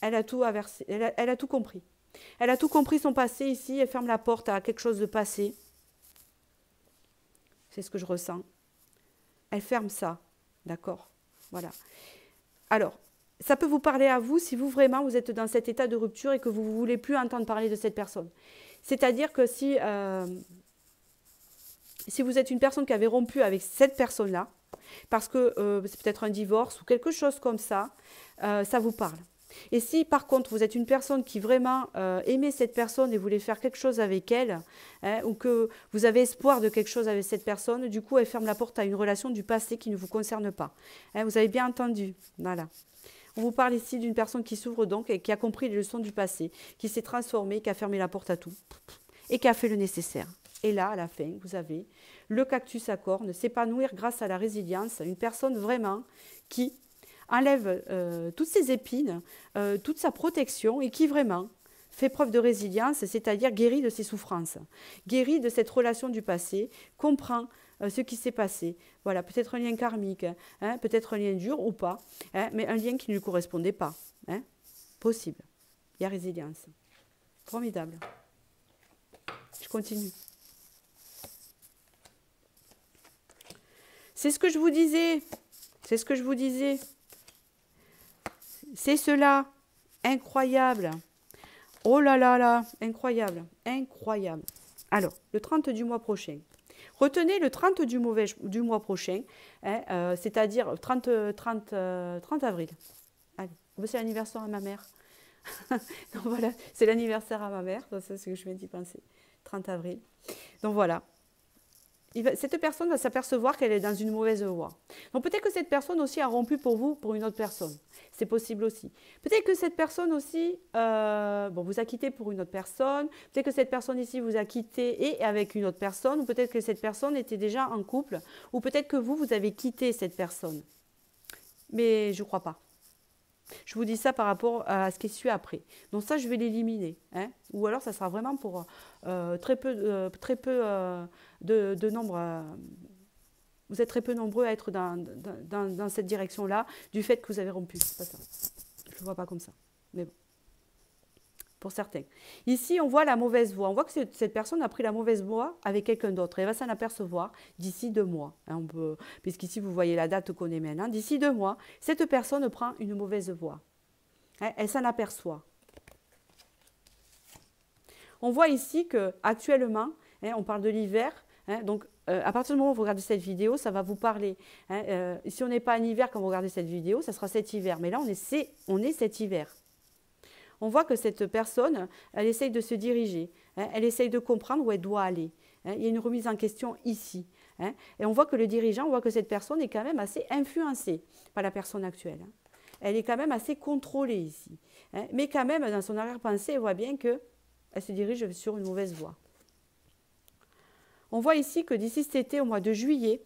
Elle a tout inversé, elle a tout compris. Elle a tout compris son passé ici, elle ferme la porte à quelque chose de passé. C'est ce que je ressens. Elle ferme ça, d'accord? Voilà. Alors, ça peut vous parler à vous si vous vraiment vous êtes dans cet état de rupture et que vous ne voulez plus entendre parler de cette personne. C'est-à-dire que si vous êtes une personne qui avait rompu avec cette personne-là, parce que c'est peut-être un divorce ou quelque chose comme ça, ça vous parle. Et si par contre vous êtes une personne qui vraiment aimait cette personne et voulait faire quelque chose avec elle, hein, ou que vous avez espoir de quelque chose avec cette personne, du coup elle ferme la porte à une relation du passé qui ne vous concerne pas. Hein, vous avez bien entendu, voilà. On vous parle ici d'une personne qui s'ouvre donc et qui a compris les leçons du passé, qui s'est transformée, qui a fermé la porte à tout et qui a fait le nécessaire. Et là, à la fin, vous avez le cactus à cornes, s'épanouir grâce à la résilience, une personne vraiment qui enlève toutes ses épines, toute sa protection et qui vraiment fait preuve de résilience, c'est-à-dire guérit de ses souffrances, guérit de cette relation du passé, comprend ce qui s'est passé. Voilà, peut-être un lien karmique, hein, peut-être un lien dur ou pas, hein, mais un lien qui ne lui correspondait pas. Hein, possible. Il y a résilience. Formidable. Je continue. C'est ce que je vous disais. C'est ce que je vous disais. C'est cela. Incroyable. Oh là là là. Incroyable. Incroyable. Alors, le 30 du mois prochain. Retenez le 30 du mois prochain, hein, c'est-à-dire 30 avril. Allez, c'est l'anniversaire à ma mère. Donc voilà, c'est l'anniversaire à ma mère. C'est ce que je viens d'y penser. 30 avril. Donc voilà. Cette personne va s'apercevoir qu'elle est dans une mauvaise voie. Donc peut-être que cette personne aussi a rompu pour vous, pour une autre personne. C'est possible aussi. Peut-être que cette personne aussi vous a quitté pour une autre personne. Peut-être que cette personne ici vous a quitté et avec une autre personne. Ou peut-être que cette personne était déjà en couple. Ou peut-être que vous avez quitté cette personne. Mais je ne crois pas. Je vous dis ça par rapport à ce qui suit après. Donc ça, je vais l'éliminer. Hein. Ou alors, ça sera vraiment pour très peu de nombre. Vous êtes très peu nombreux à être dans cette direction-là, du fait que vous avez rompu. C'est pas ça. Je ne le vois pas comme ça. Mais bon. Pour certains. Ici, on voit la mauvaise voie. On voit que cette personne a pris la mauvaise voie avec quelqu'un d'autre. Elle va s'en apercevoir d'ici 2 mois. Hein, puisqu'ici, vous voyez la date qu'on est maintenant. D'ici 2 mois, cette personne prend une mauvaise voie. Hein, elle s'en aperçoit. On voit ici qu'actuellement, hein, on parle de l'hiver. Hein, donc, à partir du moment où vous regardez cette vidéo, ça va vous parler. Hein, si on n'est pas en hiver quand vous regardez cette vidéo, ça sera cet hiver. Mais là, on est cet hiver. On voit que cette personne, elle essaye de se diriger, hein, elle essaye de comprendre où elle doit aller. Hein, il y a une remise en question ici. Hein, et on voit que le dirigeant, on voit que cette personne est quand même assez influencée par la personne actuelle. Hein. Elle est quand même assez contrôlée ici. Hein, mais quand même, dans son arrière-pensée, elle voit bien qu'elle se dirige sur une mauvaise voie. On voit ici que d'ici cet été, au mois de juillet,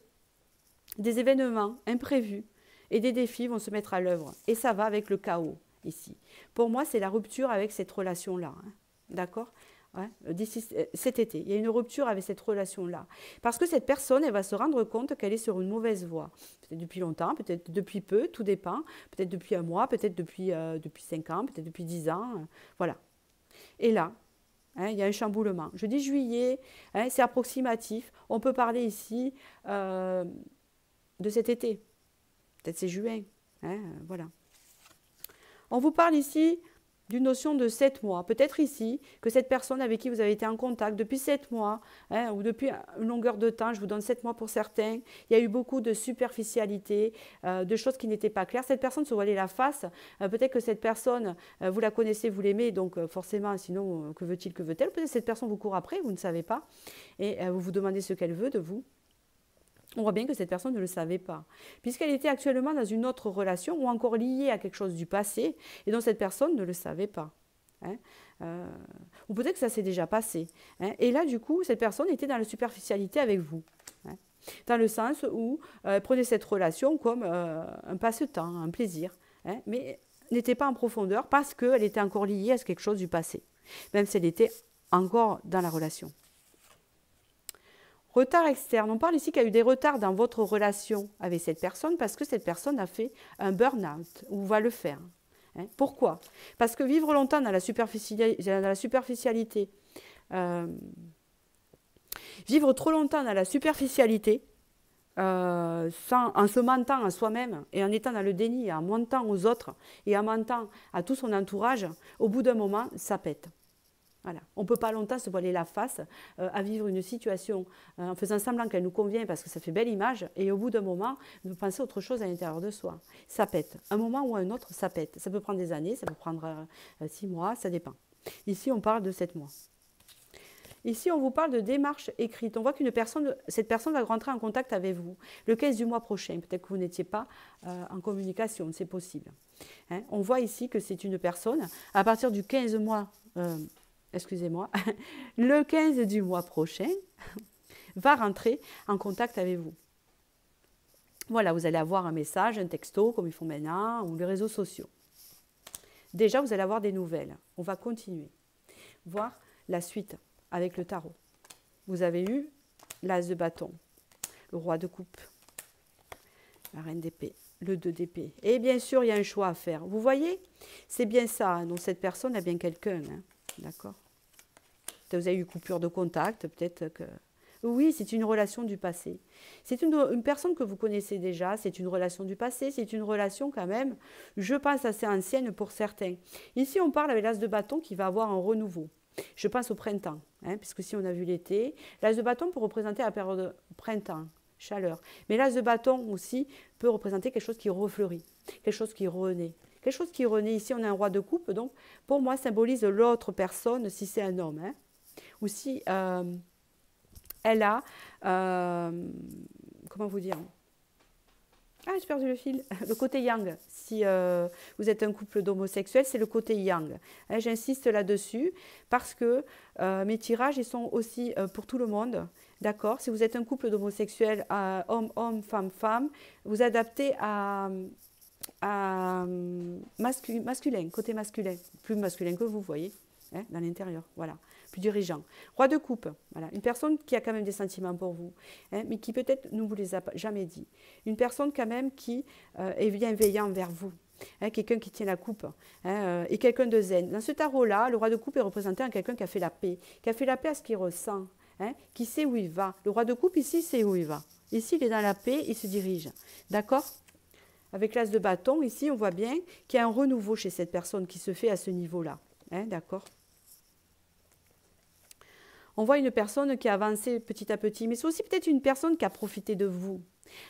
des événements imprévus et des défis vont se mettre à l'œuvre. Et ça va avec le chaos. Ici. Pour moi, c'est la rupture avec cette relation-là. Hein. D'accord, ouais. D'ici cet été, il y a une rupture avec cette relation-là. Parce que cette personne, elle va se rendre compte qu'elle est sur une mauvaise voie. Peut-être depuis longtemps, peut-être depuis peu, tout dépend. Peut-être depuis 1 mois, peut-être depuis 5 ans, peut-être depuis 10 ans. Voilà. Et là, hein, il y a un chamboulement. Je dis juillet, hein, c'est approximatif. On peut parler ici de cet été. Peut-être c'est juin. Hein, voilà. On vous parle ici d'une notion de 7 mois. Peut-être ici que cette personne avec qui vous avez été en contact depuis 7 mois, hein, ou depuis une longueur de temps, je vous donne 7 mois pour certains, il y a eu beaucoup de superficialité, de choses qui n'étaient pas claires. Cette personne se voilait la face. Peut-être que cette personne, vous la connaissez, vous l'aimez, donc forcément, sinon, que veut-il, que veut-elle? Peut-être que cette personne vous court après, vous ne savez pas, et vous vous demandez ce qu'elle veut de vous. On voit bien que cette personne ne le savait pas, puisqu'elle était actuellement dans une autre relation ou encore liée à quelque chose du passé et dont cette personne ne le savait pas. Hein, ou peut-être que ça s'est déjà passé. Hein, et là, du coup, cette personne était dans la superficialité avec vous. Hein, dans le sens où elle prenait cette relation comme un passe-temps, un plaisir, hein, mais n'était pas en profondeur parce qu'elle était encore liée à quelque chose du passé, même si elle était encore dans la relation. Retard externe. On parle ici qu'il y a eu des retards dans votre relation avec cette personne parce que cette personne a fait un burn-out ou va le faire. Hein. Pourquoi? Parce que vivre longtemps dans la superficialité, vivre trop longtemps dans la superficialité, en se mentant à soi-même et en étant dans le déni, en mentant aux autres et en mentant à tout son entourage, au bout d'un moment, ça pète. Voilà. On ne peut pas longtemps se voiler la face à vivre une situation en faisant semblant qu'elle nous convient parce que ça fait belle image et au bout d'un moment, on peut penser autre chose à l'intérieur de soi. Ça pète. Un moment ou un autre, ça pète. Ça peut prendre des années, ça peut prendre 6 mois, ça dépend. Ici, on parle de 7 mois. Ici, on vous parle de démarche écrite. On voit qu'une personne, cette personne va rentrer en contact avec vous le 15 du mois prochain. Peut-être que vous n'étiez pas en communication, c'est possible. Hein, on voit ici que c'est une personne, à partir du 15 mois, excusez-moi, le 15 du mois prochain, va rentrer en contact avec vous. Voilà, vous allez avoir un message, un texto, comme ils font maintenant, ou les réseaux sociaux. Déjà, vous allez avoir des nouvelles. On va continuer. Voir la suite avec le tarot. Vous avez eu l'as de bâton, le roi de coupe, la reine d'épée, le 2 d'épée. Et bien sûr, il y a un choix à faire. Vous voyez, c'est bien ça. Hein, donc cette personne a bien quelqu'un. Hein, d'accord. Peut-être vous avez eu coupure de contact, peut-être que... Oui, c'est une relation du passé. C'est une personne que vous connaissez déjà, c'est une relation du passé, c'est une relation quand même, je pense, assez ancienne pour certains. Ici, on parle avec l'as de bâton qui va avoir un renouveau. Je pense au printemps, hein, puisque si on a vu l'été, l'as de bâton peut représenter la période de printemps, chaleur. Mais l'as de bâton aussi peut représenter quelque chose qui refleurit, quelque chose qui renaît. Quelque chose qui renaît, ici on a un roi de coupe, donc pour moi symbolise l'autre personne si c'est un homme. Hein, ou si elle a, comment vous dire, ah, j'ai perdu le fil. Le côté yang. Si vous êtes un couple d'homosexuels, c'est le côté yang. Hein, j'insiste là-dessus parce que mes tirages, ils sont aussi pour tout le monde. D'accord. Si vous êtes un couple d'homosexuels, homme, femme, vous adaptez à masculin, côté masculin. Plus masculin que vous, voyez, hein, dans l'intérieur. Voilà. Plus dirigeant. Roi de coupe, voilà. Une personne qui a quand même des sentiments pour vous, hein, mais qui peut-être ne vous les a jamais dit. Une personne quand même qui est bienveillant envers vous. Hein, quelqu'un qui tient la coupe, hein, et quelqu'un de zen. Dans ce tarot-là, le roi de coupe est représenté en quelqu'un qui a fait la paix à ce qu'il ressent, hein, qui sait où il va. Le roi de coupe, ici, sait où il va. Ici, il est dans la paix, il se dirige. D'accord ? Avec l'as de bâton, ici, on voit bien qu'il y a un renouveau chez cette personne qui se fait à ce niveau-là. Hein, d'accord ? On voit une personne qui a avancé petit à petit, mais c'est aussi peut-être une personne qui a profité de vous.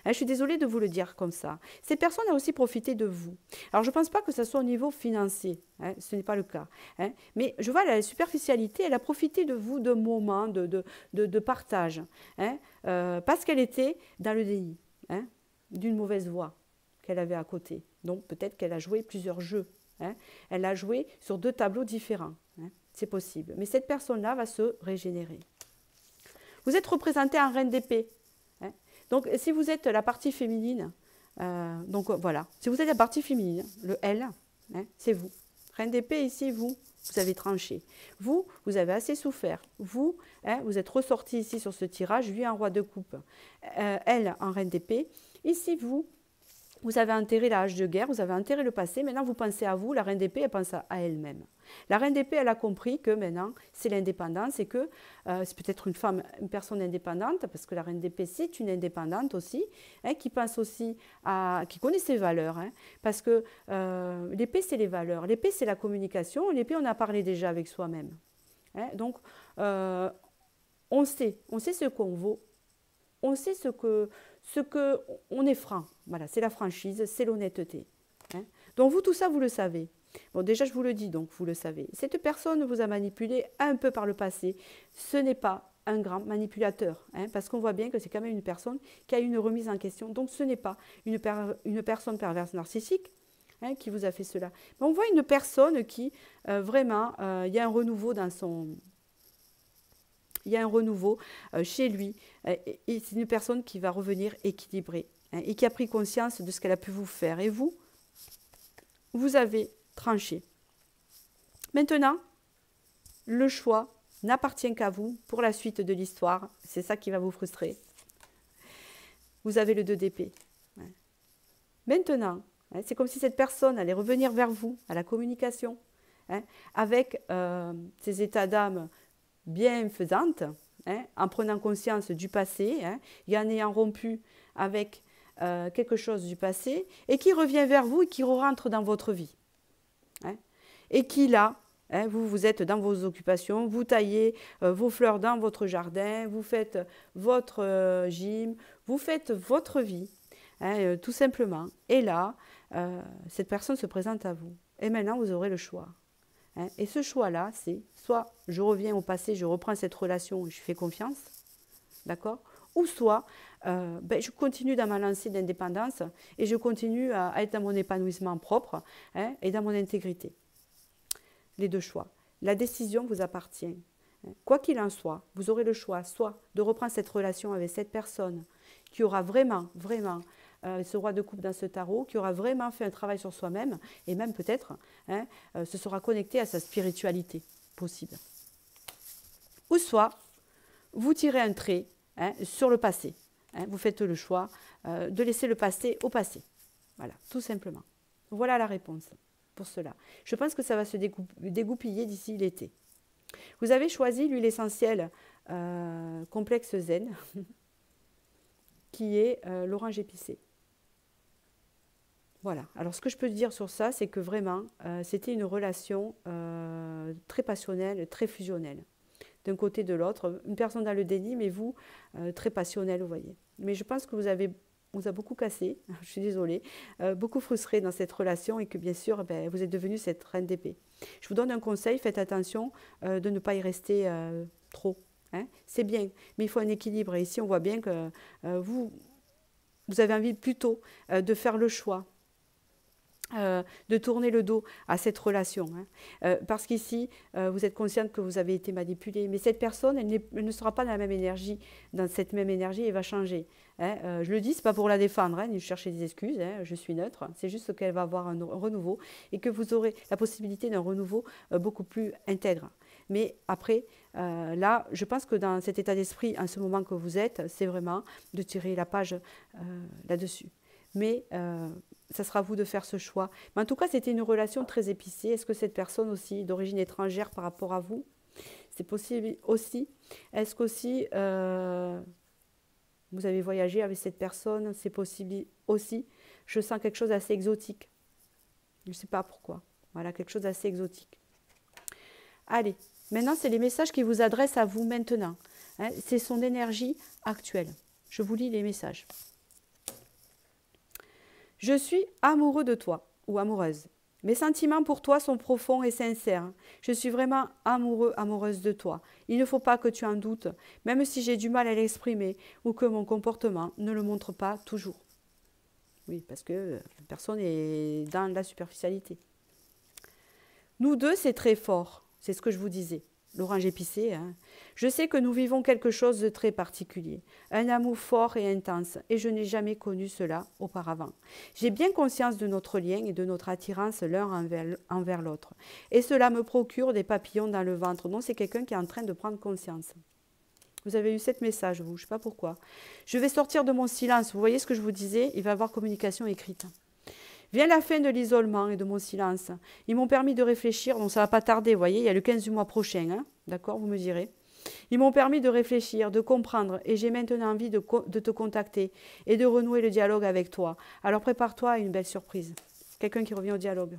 Hein, je suis désolée de vous le dire comme ça. Cette personne a aussi profité de vous. Alors, je ne pense pas que ce soit au niveau financier. Hein, ce n'est pas le cas. Hein, mais je vois la superficialité, elle a profité de vous de moments de partage. Hein, parce qu'elle était dans le déni, hein, d'une mauvaise voie qu'elle avait à côté. Donc, peut-être qu'elle a joué plusieurs jeux. Hein, elle a joué sur 2 tableaux différents. Hein. C'est possible. Mais cette personne-là va se régénérer. Vous êtes représenté en reine d'épée. Hein. Donc, si vous êtes la partie féminine, donc voilà. Si vous êtes la partie féminine, le L, hein, c'est vous. Reine d'épée, ici, vous avez tranché. Vous avez assez souffert. Vous, hein, vous êtes ressorti ici sur ce tirage, lui en roi de coupe. Elle en reine d'épée. Ici, vous avez enterré la hache de guerre, vous avez enterré le passé, maintenant vous pensez à vous, la reine d'épée, elle pense à elle-même. La reine d'épée, elle a compris que maintenant, c'est l'indépendance et que c'est peut-être une personne indépendante, parce que la reine d'épée, c'est une indépendante aussi, hein, qui pense aussi qui connaît ses valeurs, hein, parce que l'épée, c'est les valeurs, l'épée, c'est la communication, l'épée, on a parlé déjà avec soi-même. Hein, donc, on sait ce qu'on vaut, on sait ce que on est franc. Voilà, c'est la franchise, c'est l'honnêteté. Hein. Donc vous, tout ça, vous le savez. Bon, déjà, je vous le dis, donc vous le savez. Cette personne vous a manipulé un peu par le passé. Ce n'est pas un grand manipulateur, hein, parce qu'on voit bien que c'est quand même une personne qui a une remise en question. Donc ce n'est pas une personne perverse narcissique, hein, qui vous a fait cela. Mais on voit une personne qui, vraiment, il y a un renouveau dans son... Il y a un renouveau chez lui. Et c'est une personne qui va revenir équilibrée, hein, et qui a pris conscience de ce qu'elle a pu vous faire. Et vous avez tranché. Maintenant, le choix n'appartient qu'à vous pour la suite de l'histoire. C'est ça qui va vous frustrer. Vous avez le 2 d'épée. Hein. Maintenant, hein, c'est comme si cette personne allait revenir vers vous, à la communication, hein, avec ses états d'âme bienfaisante, hein, en prenant conscience du passé, hein, et en ayant rompu avec quelque chose du passé, et qui revient vers vous et qui rentre dans votre vie. Hein, et qui là Hein, vous êtes dans vos occupations, vous taillez vos fleurs dans votre jardin, vous faites votre gym, vous faites votre vie, hein, tout simplement. Et là, cette personne se présente à vous. Et maintenant, vous aurez le choix. Hein. Et ce choix-là, c'est soit je reviens au passé, je reprends cette relation et je fais confiance, d'accord? Ou soit je continue dans ma lancée d'indépendance et je continue à être dans mon épanouissement propre, hein, et dans mon intégrité. Les deux choix. La décision vous appartient. Quoi qu'il en soit, vous aurez le choix soit de reprendre cette relation avec cette personne qui aura vraiment, ce roi de coupe dans ce tarot, qui aura vraiment fait un travail sur soi-même et même peut-être se sera connecté à sa spiritualité possible. Ou soit vous tirez un trait, hein, sur le passé. Hein, vous faites le choix de laisser le passé au passé. Voilà, tout simplement. Voilà la réponse pour cela. Je pense que ça va se dégoupiller d'ici l'été. Vous avez choisi l'huile essentielle complexe zen, qui est l'orange épicé. Voilà. Alors, ce que je peux dire sur ça, c'est que vraiment, c'était une relation très passionnelle, très fusionnelle. D'un côté de l'autre, une personne dans le déni, mais vous, très passionnelle, vous voyez. Mais je pense que vous a beaucoup cassé, je suis désolée, beaucoup frustré dans cette relation et que bien sûr, vous êtes devenu cette reine d'épée. Je vous donne un conseil, faites attention de ne pas y rester trop. Hein. C'est bien, mais il faut un équilibre. Et ici, on voit bien que vous avez envie plutôt de faire le choix de tourner le dos à cette relation. Hein. Parce qu'ici, vous êtes consciente que vous avez été manipulée. Mais cette personne, elle ne sera pas dans la même énergie. Dans cette même énergie, elle va changer. Hein. Je le dis, ce n'est pas pour la défendre, hein, ni chercher des excuses. Hein, je suis neutre. C'est juste qu'elle va avoir un renouveau et que vous aurez la possibilité d'un renouveau beaucoup plus intègre. Mais après, là, je pense que dans cet état d'esprit, en ce moment que vous êtes, c'est vraiment de tirer la page là-dessus. Mais ça sera à vous de faire ce choix. Mais en tout cas, c'était une relation très épicée. Est-ce que cette personne aussi, d'origine étrangère par rapport à vous, c'est possible aussi? Est-ce qu'aussi, vous avez voyagé avec cette personne? C'est possible aussi. Je sens quelque chose d'assez exotique. Je ne sais pas pourquoi. Voilà, quelque chose d'assez exotique. Allez, maintenant, c'est les messages qui vous adressent à vous maintenant. Hein, c'est son énergie actuelle. Je vous lis les messages. Je suis amoureux de toi ou amoureuse. Mes sentiments pour toi sont profonds et sincères. Je suis vraiment amoureux, amoureuse de toi. Il ne faut pas que tu en doutes, même si j'ai du mal à l'exprimer ou que mon comportement ne le montre pas toujours. Oui, parce que personne n'est dans la superficialité. Nous deux, c'est très fort. C'est ce que je vous disais. L'orange épicé, hein. Je sais que nous vivons quelque chose de très particulier, un amour fort et intense, et je n'ai jamais connu cela auparavant. J'ai bien conscience de notre lien et de notre attirance l'un envers l'autre, et cela me procure des papillons dans le ventre. Donc c'est quelqu'un qui est en train de prendre conscience. Vous avez eu 7 messages, vous, je ne sais pas pourquoi. Je vais sortir de mon silence. Vous voyez ce que je vous disais? Il va y avoir communication écrite. Vient la fin de l'isolement et de mon silence. Ils m'ont permis de réfléchir, donc ça ne va pas tarder, vous voyez, il y a le 15 du mois prochain, hein, d'accord, vous me direz. Ils m'ont permis de réfléchir, de comprendre, et j'ai maintenant envie de te contacter et de renouer le dialogue avec toi. Alors prépare-toi à une belle surprise. Quelqu'un qui revient au dialogue.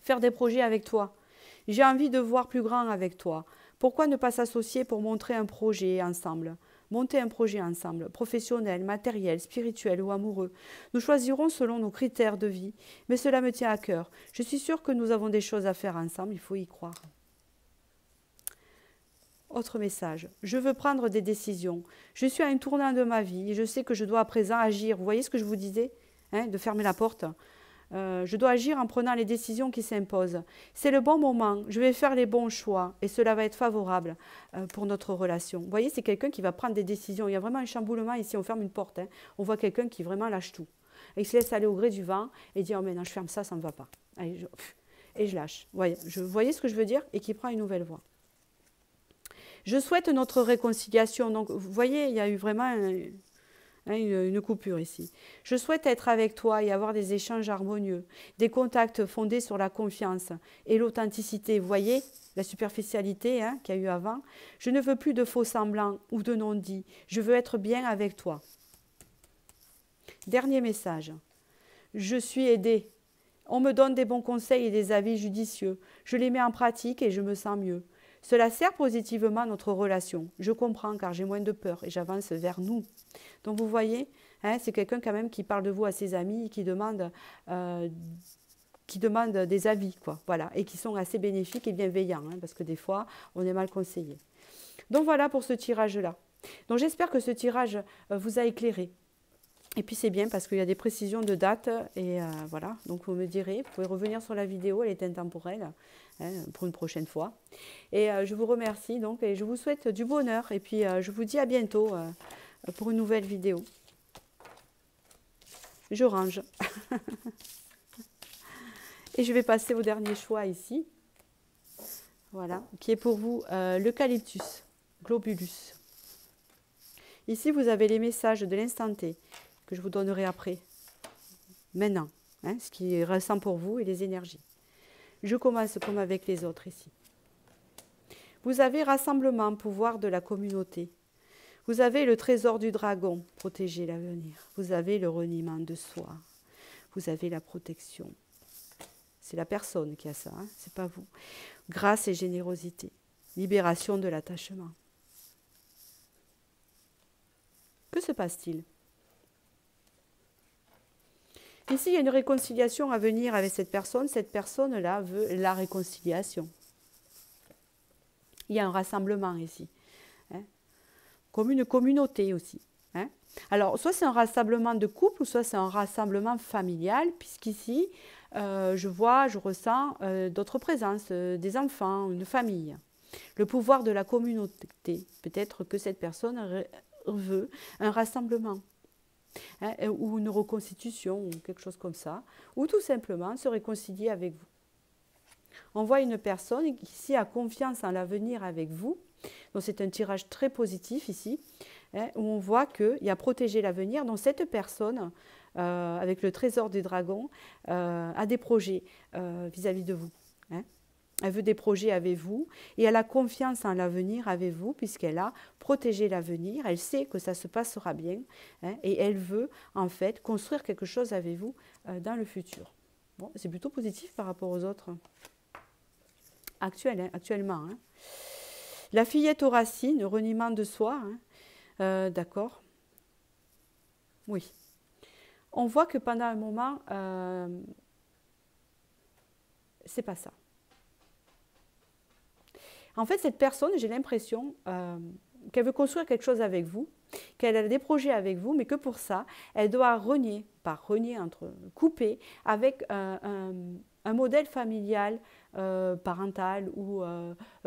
Faire des projets avec toi. J'ai envie de voir plus grand avec toi. Pourquoi ne pas s'associer pour montrer un projet ensemble ? Monter un projet ensemble, professionnel, matériel, spirituel ou amoureux. Nous choisirons selon nos critères de vie, mais cela me tient à cœur. Je suis sûre que nous avons des choses à faire ensemble, il faut y croire. Autre message. Je veux prendre des décisions. Je suis à un tournant de ma vie et je sais que je dois à présent agir. Vous voyez ce que je vous disais, hein, de fermer la porte. Je dois agir en prenant les décisions qui s'imposent. C'est le bon moment, je vais faire les bons choix et cela va être favorable pour notre relation. Vous voyez, c'est quelqu'un qui va prendre des décisions. Il y a vraiment un chamboulement ici, on ferme une porte. Hein. On voit quelqu'un qui vraiment lâche tout. Et il se laisse aller au gré du vent et dit « Oh maintenant je ferme ça, ça ne me va pas. » Et je lâche. Vous voyez ce que je veux dire? Et qui prend une nouvelle voie. Je souhaite notre réconciliation. Donc, vous voyez, il y a eu vraiment une coupure ici. Je souhaite être avec toi et avoir des échanges harmonieux, des contacts fondés sur la confiance et l'authenticité. Vous voyez la superficialité, hein, qu'il y a eu avant. Je ne veux plus de faux semblants ou de non-dits. Je veux être bien avec toi. Dernier message. Je suis aidée. On me donne des bons conseils et des avis judicieux. Je les mets en pratique et je me sens mieux. Cela sert positivement notre relation. Je comprends car j'ai moins de peur et j'avance vers nous. Donc vous voyez, hein, c'est quelqu'un quand même qui parle de vous à ses amis, qui demande des avis, quoi, voilà, et qui sont assez bénéfiques et bienveillants, hein, parce que des fois, on est mal conseillé. Donc voilà pour ce tirage-là. Donc j'espère que ce tirage vous a éclairé. Et puis c'est bien parce qu'il y a des précisions de date et voilà, donc vous me direz, vous pouvez revenir sur la vidéo, elle est intemporelle, hein, pour une prochaine fois. Et je vous remercie donc et je vous souhaite du bonheur et puis je vous dis à bientôt pour une nouvelle vidéo. Je range. Et je vais passer au dernier choix ici, voilà, qui est pour vous l'eucalyptus globulus. Ici, vous avez les messages de l'instant T que je vous donnerai après, maintenant, hein, ce qui ressent pour vous et les énergies. Je commence comme avec les autres ici. Vous avez rassemblement, pouvoir de la communauté. Vous avez le trésor du dragon, protéger l'avenir. Vous avez le reniement de soi. Vous avez la protection. C'est la personne qui a ça, hein, c'est pas vous. Grâce et générosité. Libération de l'attachement. Que se passe-t-il? Ici, il y a une réconciliation à venir avec cette personne. Cette personne-là veut la réconciliation. Il y a un rassemblement ici. Hein, comme une communauté aussi. Hein. Alors, soit c'est un rassemblement de couple, ou soit c'est un rassemblement familial, puisqu'ici, je ressens d'autres présences, des enfants, une famille. Le pouvoir de la communauté. Peut-être que cette personne veut un rassemblement, hein, ou une reconstitution, ou quelque chose comme ça, ou tout simplement se réconcilier avec vous. On voit une personne qui ici a confiance en l'avenir avec vous. Donc c'est un tirage très positif ici, hein, où on voit qu'il y a protégé l'avenir. Donc cette personne, avec le trésor des dragons, a des projets vis-à-vis de vous. Hein. Elle veut des projets avec vous et elle a confiance en l'avenir avec vous puisqu'elle a protégé l'avenir. Elle sait que ça se passera bien, hein, et elle veut en fait construire quelque chose avec vous dans le futur. Bon, c'est plutôt positif par rapport aux autres actuellement. Hein. La fillette aux racines, reniement de soi, hein, d'accord. Oui. On voit que pendant un moment, c'est pas ça. En fait, cette personne, j'ai l'impression qu'elle veut construire quelque chose avec vous, qu'elle a des projets avec vous, mais que pour ça, elle doit couper avec un modèle familial, parental ou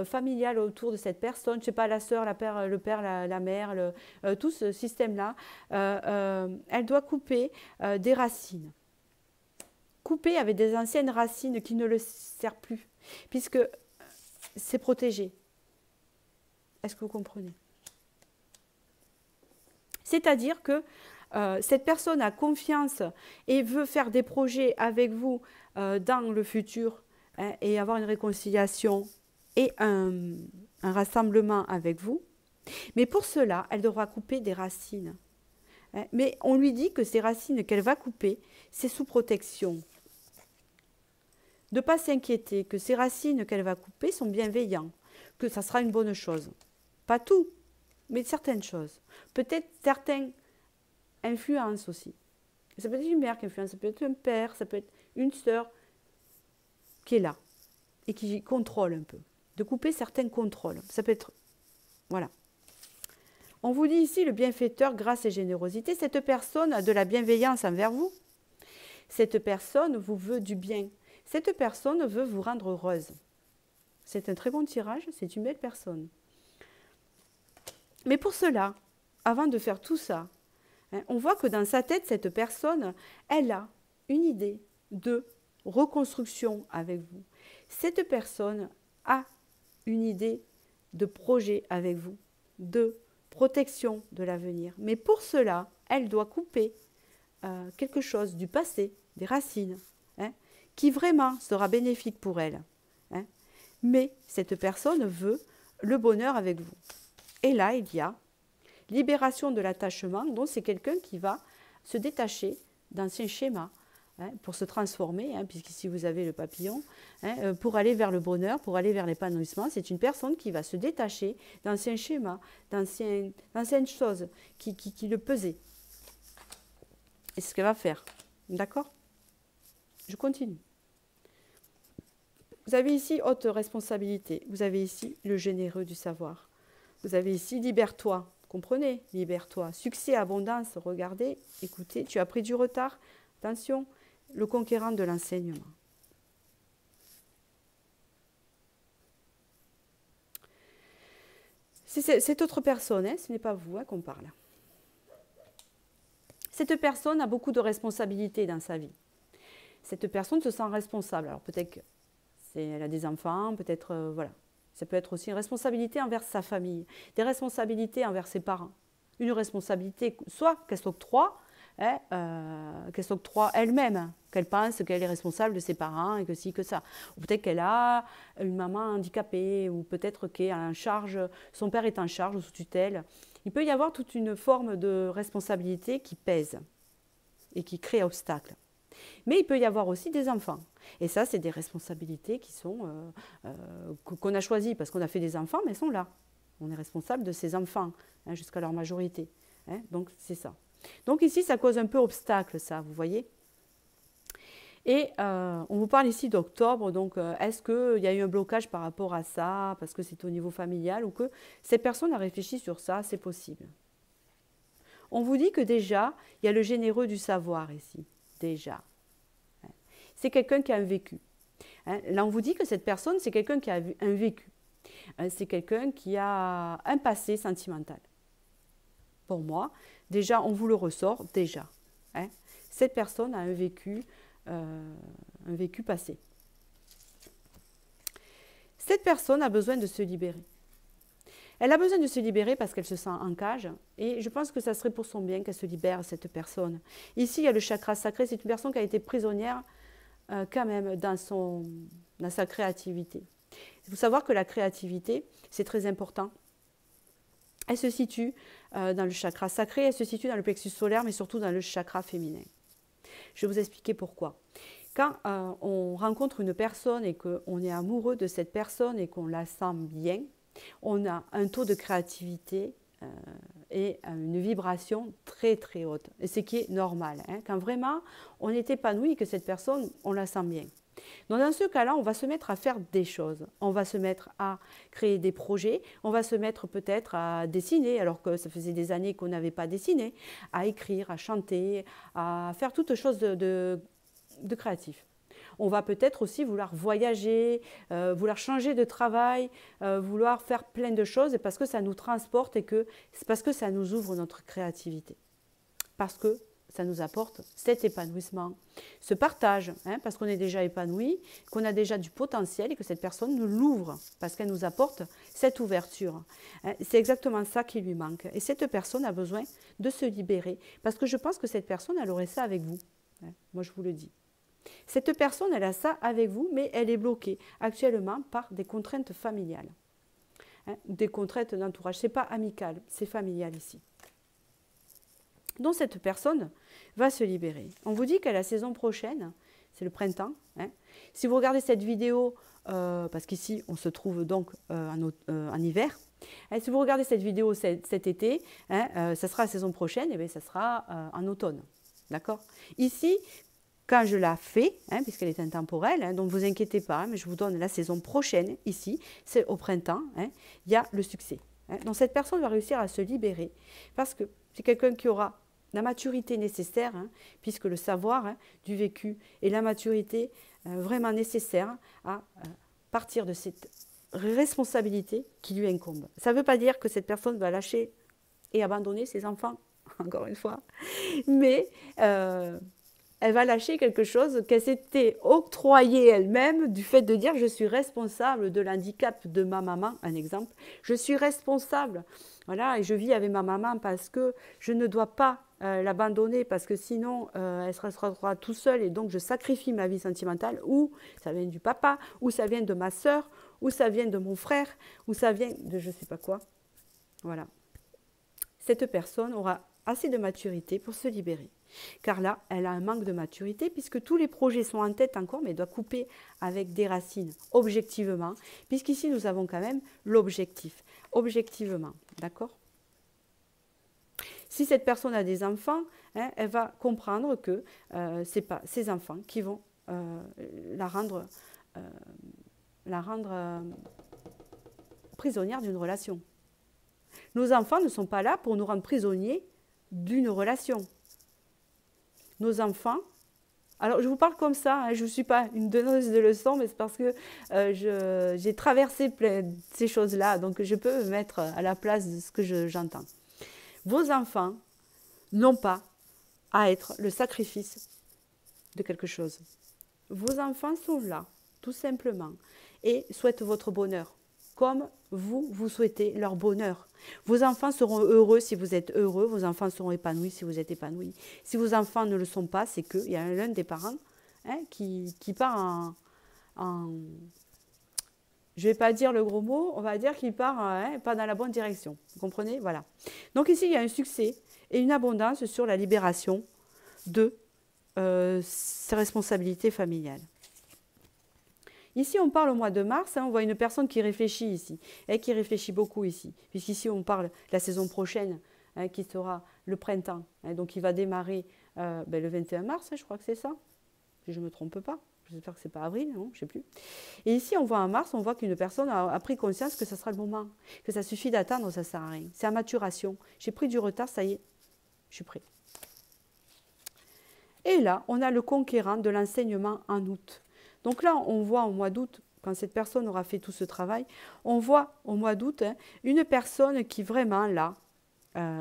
familial autour de cette personne. Je ne sais pas, la sœur, le père, la mère, tout ce système-là. Elle doit couper des racines. Couper avec des anciennes racines qui ne le servent plus, puisque c'est protégé. Est-ce que vous comprenez? C'est-à-dire que cette personne a confiance et veut faire des projets avec vous dans le futur, hein, et avoir une réconciliation et un rassemblement avec vous. Mais pour cela, elle devra couper des racines. Hein, mais on lui dit que ces racines qu'elle va couper, c'est sous protection. De ne pas s'inquiéter, que ces racines qu'elle va couper sont bienveillantes, que ça sera une bonne chose. Pas tout, mais certaines choses. Peut-être certaines influences aussi. Ça peut être une mère qui influence, ça peut être un père, ça peut être une sœur qui est là et qui contrôle un peu. De couper certains contrôles. Ça peut être... Voilà. On vous dit ici le bienfaiteur, grâce et générosité. Cette personne a de la bienveillance envers vous. Cette personne vous veut du bien. Cette personne veut vous rendre heureuse. C'est un très bon tirage, c'est une belle personne. Mais pour cela, avant de faire tout ça, hein, on voit que dans sa tête, cette personne, elle a une idée de reconstruction avec vous. Cette personne a une idée de projet avec vous, de protection de l'avenir. Mais pour cela, elle doit couper quelque chose du passé, des racines, hein, qui vraiment sera bénéfique pour elle. Hein. Mais cette personne veut le bonheur avec vous. Et là, il y a libération de l'attachement, donc c'est quelqu'un qui va se détacher d'anciens schémas, hein, pour se transformer, hein, puisqu'ici vous avez le papillon, hein, pour aller vers le bonheur, pour aller vers l'épanouissement. C'est une personne qui va se détacher d'anciens schémas, d'anciennes choses qui le pesaient. Et c'est ce qu'elle va faire. D'accord? Je continue. Vous avez ici haute responsabilité. Vous avez ici le généreux du savoir. Vous avez ici libère-toi. Comprenez? Libère-toi. Succès, abondance. Regardez, écoutez. Tu as pris du retard. Attention, le conquérant de l'enseignement. C'est cette autre personne, hein, ce n'est pas vous, hein, qu'on parle. Cette personne a beaucoup de responsabilités dans sa vie. Cette personne se sent responsable. Alors peut-être qu'elle a des enfants, peut-être, voilà. Ça peut être aussi une responsabilité envers sa famille, des responsabilités envers ses parents. Une responsabilité, soit qu'elle s'octroie, hein, qu'elle s'octroie elle-même, qu'elle pense qu'elle est responsable de ses parents et que si, que ça. Ou peut-être qu'elle a une maman handicapée, ou peut-être qu'elle est en charge, son père est en charge ou sous tutelle. Il peut y avoir toute une forme de responsabilité qui pèse et qui crée obstacle. Mais il peut y avoir aussi des enfants. Et ça, c'est des responsabilités qui sont qu'on a choisies parce qu'on a fait des enfants, mais elles sont là. On est responsable de ces enfants, hein, jusqu'à leur majorité. Hein, donc, c'est ça. Donc ici, ça cause un peu obstacle, ça, vous voyez. Et on vous parle ici d'octobre, donc est-ce qu'il y a eu un blocage par rapport à ça, parce que c'est au niveau familial, ou que cette personne a réfléchi sur ça, c'est possible. On vous dit que déjà, il y a le généreux du savoir ici, déjà. C'est quelqu'un qui a un vécu. Là, on vous dit que cette personne, c'est quelqu'un qui a un vécu. C'est quelqu'un qui a un passé sentimental. Pour moi, déjà, on vous le ressort, déjà. Cette personne a un vécu passé. Cette personne a besoin de se libérer. Elle a besoin de se libérer parce qu'elle se sent en cage. Et je pense que ça serait pour son bien qu'elle se libère, cette personne. Ici, il y a le chakra sacré. C'est une personne qui a été prisonnière quand même dans sa créativité. Il faut savoir que la créativité, c'est très important. Elle se situe dans le chakra sacré, elle se situe dans le plexus solaire, mais surtout dans le chakra féminin. Je vais vous expliquer pourquoi. Quand on rencontre une personne et qu'on est amoureux de cette personne et qu'on la sent bien, on a un taux de créativité et une vibration très très haute. Et ce qui est normal, hein, quand vraiment on est épanoui et que cette personne, on la sent bien. Donc dans ce cas-là, on va se mettre à faire des choses. On va se mettre à créer des projets, on va se mettre peut-être à dessiner, alors que ça faisait des années qu'on n'avait pas dessiné, à écrire, à chanter, à faire toutes choses de créatif. On va peut-être aussi vouloir voyager, vouloir changer de travail, vouloir faire plein de choses parce que ça nous transporte et que c'est parce que ça nous ouvre notre créativité. Parce que ça nous apporte cet épanouissement, ce partage, hein, parce qu'on est déjà épanoui, qu'on a déjà du potentiel et que cette personne nous l'ouvre parce qu'elle nous apporte cette ouverture. Hein, c'est exactement ça qui lui manque. Et cette personne a besoin de se libérer parce que je pense que cette personne, elle aurait ça avec vous. Hein, moi, je vous le dis. Cette personne, elle a ça avec vous, mais elle est bloquée actuellement par des contraintes familiales. Hein, des contraintes d'entourage. Ce n'est pas amical, c'est familial ici. Donc cette personne va se libérer. On vous dit qu'à la saison prochaine, c'est le printemps. Hein. Si vous regardez cette vidéo, parce qu'ici on se trouve donc en hiver, hein, si vous regardez cette vidéo cet été, hein, ça sera la saison prochaine, et bien ça sera en automne. D'accord? Ici, quand je la fais, hein, puisqu'elle est intemporelle, hein, donc ne vous inquiétez pas, hein, mais je vous donne la saison prochaine, ici, c'est au printemps, hein, il y a le succès. Hein. Donc cette personne va réussir à se libérer, parce que c'est quelqu'un qui aura la maturité nécessaire, hein, puisque le savoir, hein, du vécu et la maturité vraiment nécessaire à partir de cette responsabilité qui lui incombe. Ça ne veut pas dire que cette personne va lâcher et abandonner ses enfants, encore une fois, mais elle va lâcher quelque chose qu'elle s'était octroyé elle-même du fait de dire je suis responsable de l'handicap de ma maman, un exemple, je suis responsable, voilà, et je vis avec ma maman parce que je ne dois pas l'abandonner parce que sinon elle se restera tout seule et donc je sacrifie ma vie sentimentale, ou ça vient du papa, ou ça vient de ma sœur, ou ça vient de mon frère, ou ça vient de je ne sais pas quoi. Voilà. Cette personne aura assez de maturité pour se libérer. Car là, elle a un manque de maturité puisque tous les projets sont en tête encore, mais elle doit couper avec des racines, objectivement, puisqu'ici, nous avons quand même l'objectif, objectivement, d'accord? Si cette personne a des enfants, hein, elle va comprendre que ce n'est pas ses enfants qui vont la rendre prisonnière d'une relation. Nos enfants ne sont pas là pour nous rendre prisonniers d'une relation. Nos enfants, alors je vous parle comme ça, hein, je ne suis pas une donneuse de leçons, mais c'est parce que j'ai traversé ces choses-là, donc je peux me mettre à la place de ce que j'entends. Vos enfants n'ont pas à être le sacrifice de quelque chose. Vos enfants sont là, tout simplement, et souhaitent votre bonheur, comme vous souhaitez leur bonheur. Vos enfants seront heureux si vous êtes heureux, vos enfants seront épanouis si vous êtes épanouis. Si vos enfants ne le sont pas, c'est qu'il y a l'un des parents qui part en... Je ne vais pas dire le gros mot, on va dire qu'il part pas dans la bonne direction. Vous comprenez? Voilà. Donc ici, il y a un succès et une abondance sur la libération de ses responsabilités familiales. Ici, on parle au mois de mars, on voit une personne qui réfléchit ici, et qui réfléchit beaucoup ici, puisqu'ici, on parle de la saison prochaine, qui sera le printemps, donc il va démarrer le 21 mars, je crois que c'est ça, si je ne me trompe pas, j'espère que ce n'est pas avril, non, je ne sais plus. Et ici, on voit en mars, on voit qu'une personne a pris conscience que ça sera le moment, que ça suffit d'attendre, ça ne sert à rien. C'est à maturation, j'ai pris du retard, ça y est, je suis prêt. Et là, on a le conquérant de l'enseignement en août. Donc là, on voit au mois d'août, quand cette personne aura fait tout ce travail, on voit au mois d'août une personne qui vraiment, là,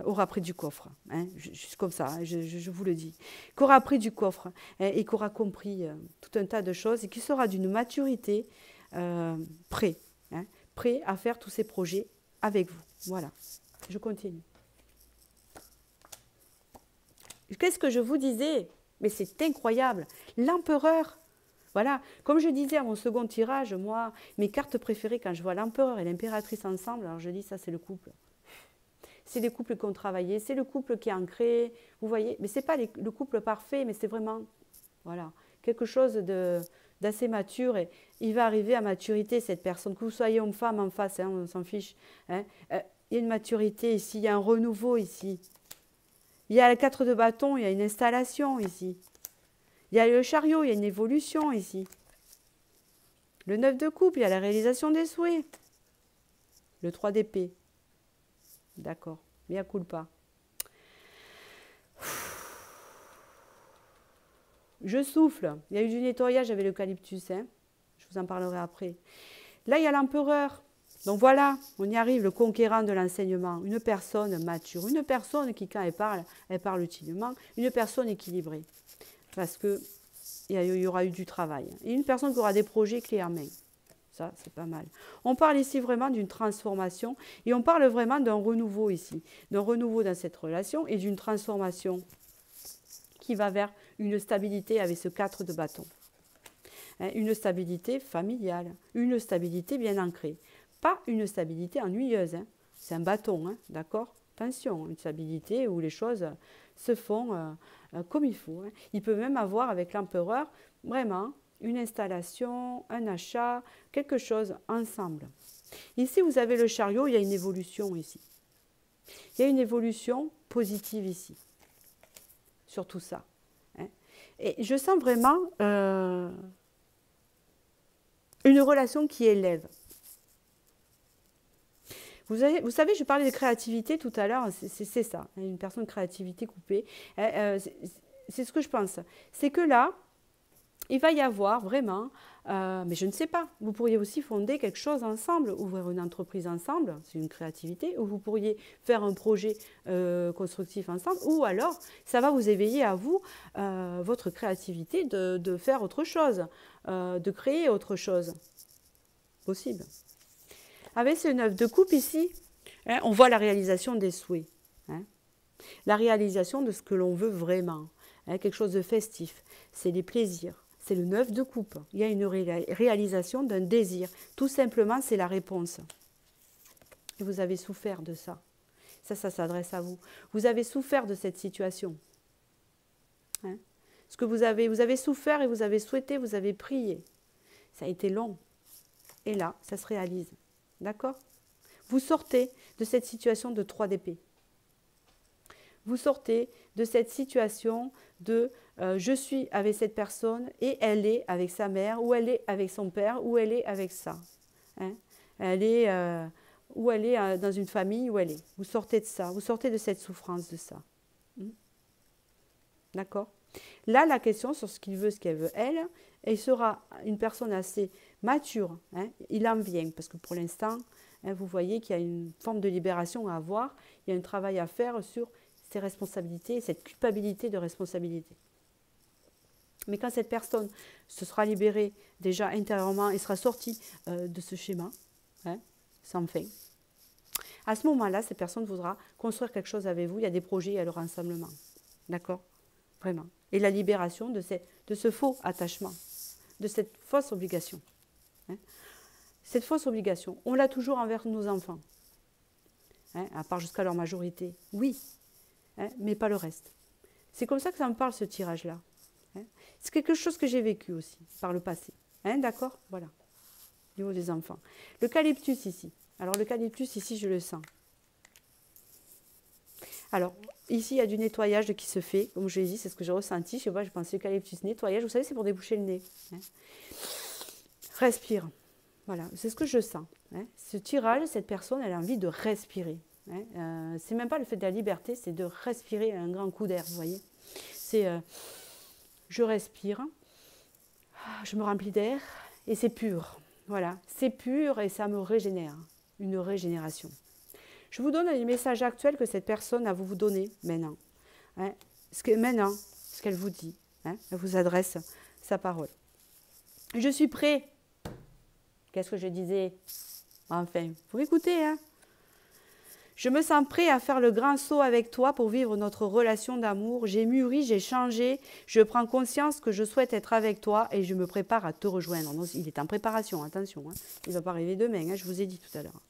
aura pris du coffre. Juste comme ça, je vous le dis. Qui aura pris du coffre et qui aura compris tout un tas de choses et qui sera d'une maturité prêt à faire tous ces projets avec vous. Voilà, je continue. Qu'est-ce que je vous disais? Mais c'est incroyable. L'empereur. Voilà, comme je disais à mon second tirage, moi, mes cartes préférées quand je vois l'empereur et l'impératrice ensemble, alors je dis ça c'est le couple. C'est les couples qui ont travaillé, c'est le couple qui est ancré, vous voyez, mais ce n'est pas le couple parfait, mais c'est vraiment, voilà, quelque chose d'assez mature et il va arriver à maturité cette personne, que vous soyez homme, femme, en face, on s'en fiche. Il y a une maturité ici, il y a un renouveau ici. Il y a les 4 de bâton, il y a une installation ici. Il y a le chariot, il y a une évolution ici. Le 9 de coupe, il y a la réalisation des souhaits. Le 3 d'épée. D'accord, mea culpa. Je souffle. Il y a eu du nettoyage avec l'eucalyptus. Je vous en parlerai après. Là, il y a l'empereur. Donc voilà, on y arrive, le conquérant de l'enseignement. Une personne mature. Une personne qui, quand elle parle utilement. Une personne équilibrée. Parce qu'il y aura eu du travail. Et une personne qui aura des projets clés en main. Ça, c'est pas mal. On parle ici vraiment d'une transformation et on parle vraiment d'un renouveau ici. D'un renouveau dans cette relation et d'une transformation qui va vers une stabilité avec ce 4 de bâton. Une stabilité familiale, une stabilité bien ancrée. Pas une stabilité ennuyeuse. C'est un bâton, d'accord? Attention, une stabilité où les choses se font comme il faut. Il peut même avoir avec l'empereur vraiment une installation, un achat, quelque chose ensemble. Ici, vous avez le chariot, il y a une évolution ici. Il y a une évolution positive ici, sur tout ça. Et je sens vraiment une relation qui élève. Vous savez, je parlais de créativité tout à l'heure, c'est ça, une personne de créativité coupée. C'est ce que je pense. C'est que là, il va y avoir vraiment, mais je ne sais pas, vous pourriez aussi fonder quelque chose ensemble, ouvrir une entreprise ensemble, c'est une créativité, ou vous pourriez faire un projet constructif ensemble, ou alors ça va vous éveiller à vous, votre créativité de faire autre chose, de créer autre chose. Possible. Avec ce 9 de coupe ici, on voit la réalisation des souhaits, la réalisation de ce que l'on veut vraiment, quelque chose de festif, c'est les plaisirs. C'est le 9 de coupe. Il y a une réalisation d'un désir. Tout simplement, c'est la réponse. Et vous avez souffert de ça. Ça s'adresse à vous. Vous avez souffert de cette situation. Hein? Ce que vous avez souffert et vous avez souhaité, vous avez prié. Ça a été long. Et là, ça se réalise. D'accord? Vous sortez de cette situation de 3 d'épée. Vous sortez de cette situation de je suis avec cette personne et elle est avec sa mère, ou elle est avec son père, ou elle est avec ça. Hein? Ou elle est dans une famille où elle est. Vous sortez de ça, vous sortez de cette souffrance de ça. D'accord? Là, la question sur ce qu'il veut, ce qu'elle veut, elle sera une personne assez mature. Hein? Il en vient, parce que pour l'instant, hein, vous voyez qu'il y a une forme de libération à avoir, il y a un travail à faire sur ses responsabilités, cette culpabilité de responsabilité. Mais quand cette personne se sera libérée déjà intérieurement et sera sortie de ce schéma, hein, sans fin, à ce moment-là, cette personne voudra construire quelque chose avec vous. Il y a des projets, il y a le rassemblement. D'accord? Vraiment. Et la libération de ce faux attachement, de cette fausse obligation. Hein. Cette fausse obligation, on l'a toujours envers nos enfants. Hein, à part jusqu'à leur majorité. Oui, hein, mais pas le reste. C'est comme ça que ça me parle, ce tirage-là. Hein. C'est quelque chose que j'ai vécu aussi, par le passé. Hein, d'accord? Voilà. Au niveau des enfants. Le calyptus ici. Alors, le calyptus ici, je le sens. Alors, ici, il y a du nettoyage qui se fait. Comme je l'ai dit, c'est ce que j'ai ressenti. Je sais pas, je pensais eucalyptus, nettoyage. Vous savez, c'est pour déboucher le nez. Hein. Respire. Voilà, c'est ce que je sens. Hein. Ce tirage, cette personne, elle a envie de respirer. Hein. C'est même pas le fait de la liberté, c'est de respirer un grand coup d'air, vous voyez. C'est, je respire, je me remplis d'air, et c'est pur. Voilà, c'est pur et ça me régénère. Une régénération. Je vous donne les messages actuels que cette personne a vous donner maintenant. Hein. Maintenant, ce qu'elle vous dit. Hein. Elle vous adresse sa parole. Je suis prêt. Qu'est-ce que je disais? Enfin, vous m'écoutez, hein? Je me sens prêt à faire le grand saut avec toi pour vivre notre relation d'amour. J'ai mûri, j'ai changé. Je prends conscience que je souhaite être avec toi et je me prépare à te rejoindre. Donc, il est en préparation, attention. Hein. Il ne va pas arriver demain, hein, je vous ai dit tout à l'heure.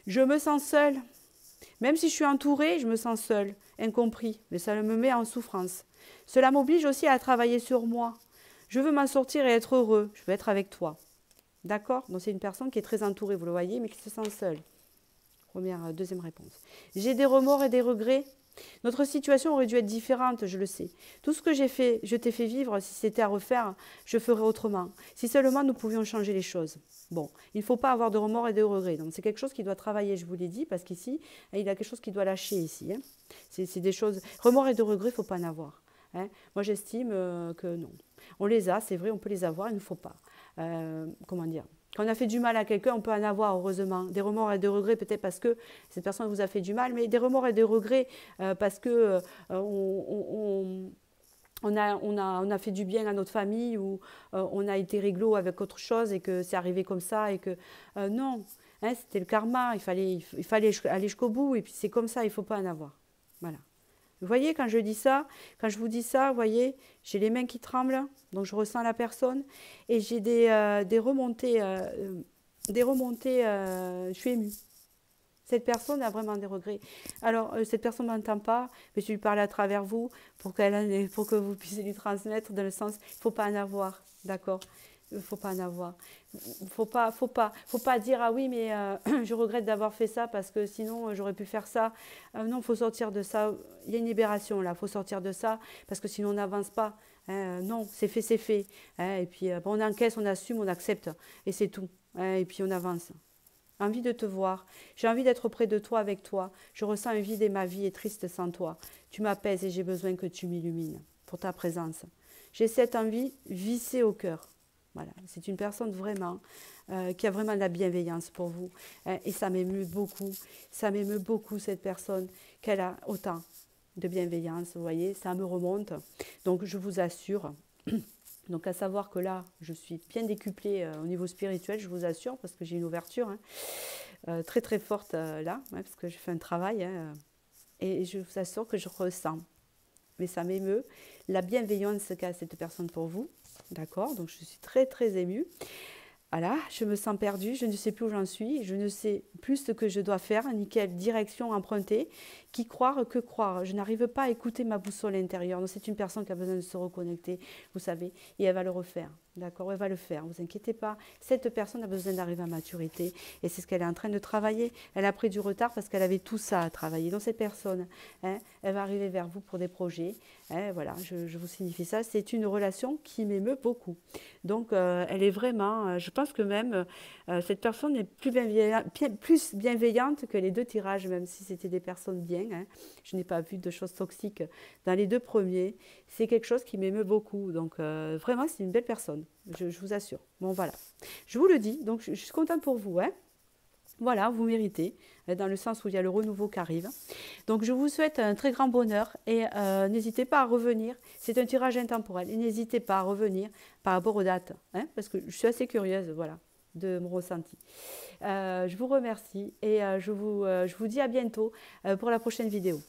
Je me sens seule. Même si je suis entourée, je me sens seule, incompris, mais ça me met en souffrance. Cela m'oblige aussi à travailler sur moi. Je veux m'en sortir et être heureux. Je veux être avec toi. D'accord? Donc c'est une personne qui est très entourée, vous le voyez, mais qui se sent seule. Deuxième réponse. J'ai des remords et des regrets. Notre situation aurait dû être différente, je le sais. Tout ce que j'ai fait, je t'ai fait vivre, si c'était à refaire, je ferais autrement. Si seulement nous pouvions changer les choses. Bon, il ne faut pas avoir de remords et de regrets. Donc c'est quelque chose qui doit travailler, je vous l'ai dit, parce qu'ici, il a quelque chose qui doit lâcher ici. Hein. C'est des choses... Remords et de regrets, il ne faut pas en avoir. Hein. Moi, j'estime que non. On les a, c'est vrai, on peut les avoir, il ne faut pas. Comment dire? Quand on a fait du mal à quelqu'un, on peut en avoir, heureusement. Des remords et des regrets, peut-être parce que cette personne vous a fait du mal, mais des remords et des regrets parce que on a fait du bien à notre famille ou on a été réglo avec autre chose et que c'est arrivé comme ça et que non, hein, c'était le karma, il fallait aller jusqu'au bout et puis c'est comme ça, il ne faut pas en avoir. Voilà. Vous voyez, quand je dis ça, quand je vous dis ça, vous voyez, j'ai les mains qui tremblent, donc je ressens la personne, et j'ai des remontées, je suis émue. Cette personne a vraiment des regrets. Alors, cette personne ne m'entend pas, mais je lui parle à travers vous pour que vous puissiez lui transmettre dans le sens, il ne faut pas en avoir, d'accord? Il ne faut pas en avoir. Faut pas dire ah oui mais je regrette d'avoir fait ça parce que sinon j'aurais pu faire ça. Non, il faut sortir de ça. Il y a une libération là. Il faut sortir de ça parce que sinon on n'avance pas. Non, c'est fait, c'est fait. Et puis bon, on encaisse, on assume, on accepte et c'est tout. Et puis on avance. Envie de te voir. J'ai envie d'être près de toi avec toi. Je ressens un vide et ma vie est triste sans toi. Tu m'apaises et j'ai besoin que tu m'illumines pour ta présence. J'ai cette envie vissée au cœur. Voilà, c'est une personne vraiment qui a vraiment de la bienveillance pour vous. Et ça m'émeut beaucoup. Ça m'émeut beaucoup cette personne qu'elle a autant de bienveillance. Vous voyez, ça me remonte. Donc je vous assure. Donc à savoir que là, je suis bien décuplée au niveau spirituel, je vous assure, parce que j'ai une ouverture très très forte là, parce que je fais un travail. Et je vous assure que je ressens. Mais ça m'émeut la bienveillance qu'a cette personne pour vous. D'accord, donc je suis très très émue. voilà, je me sens perdue, je ne sais plus où j'en suis, je ne sais plus ce que je dois faire, ni quelle direction emprunter, qui croire, que croire. Je n'arrive pas à écouter ma boussole intérieure. Donc c'est une personne qui a besoin de se reconnecter, vous savez, et elle va le refaire. D'accord, elle va le faire, ne vous inquiétez pas. Cette personne a besoin d'arriver à maturité et c'est ce qu'elle est en train de travailler. Elle a pris du retard parce qu'elle avait tout ça à travailler. Donc cette personne, hein, elle va arriver vers vous pour des projets. Hein, voilà, je vous signifie ça. C'est une relation qui m'émeut beaucoup. Donc elle est vraiment, je pense que même cette personne est plus bienveillante que les deux tirages, même si c'était des personnes bien. Hein. Je n'ai pas vu de choses toxiques dans les deux premiers. C'est quelque chose qui m'émeut beaucoup. Donc vraiment, c'est une belle personne. Je vous assure. Bon, voilà. Je vous le dis. Donc, je suis contente pour vous. Hein. Voilà, vous méritez, dans le sens où il y a le renouveau qui arrive. Donc, je vous souhaite un très grand bonheur et n'hésitez pas à revenir. C'est un tirage intemporel. Et n'hésitez pas à revenir par rapport aux dates, hein, parce que je suis assez curieuse, voilà, de mon ressenti. Je vous remercie et je vous dis à bientôt pour la prochaine vidéo.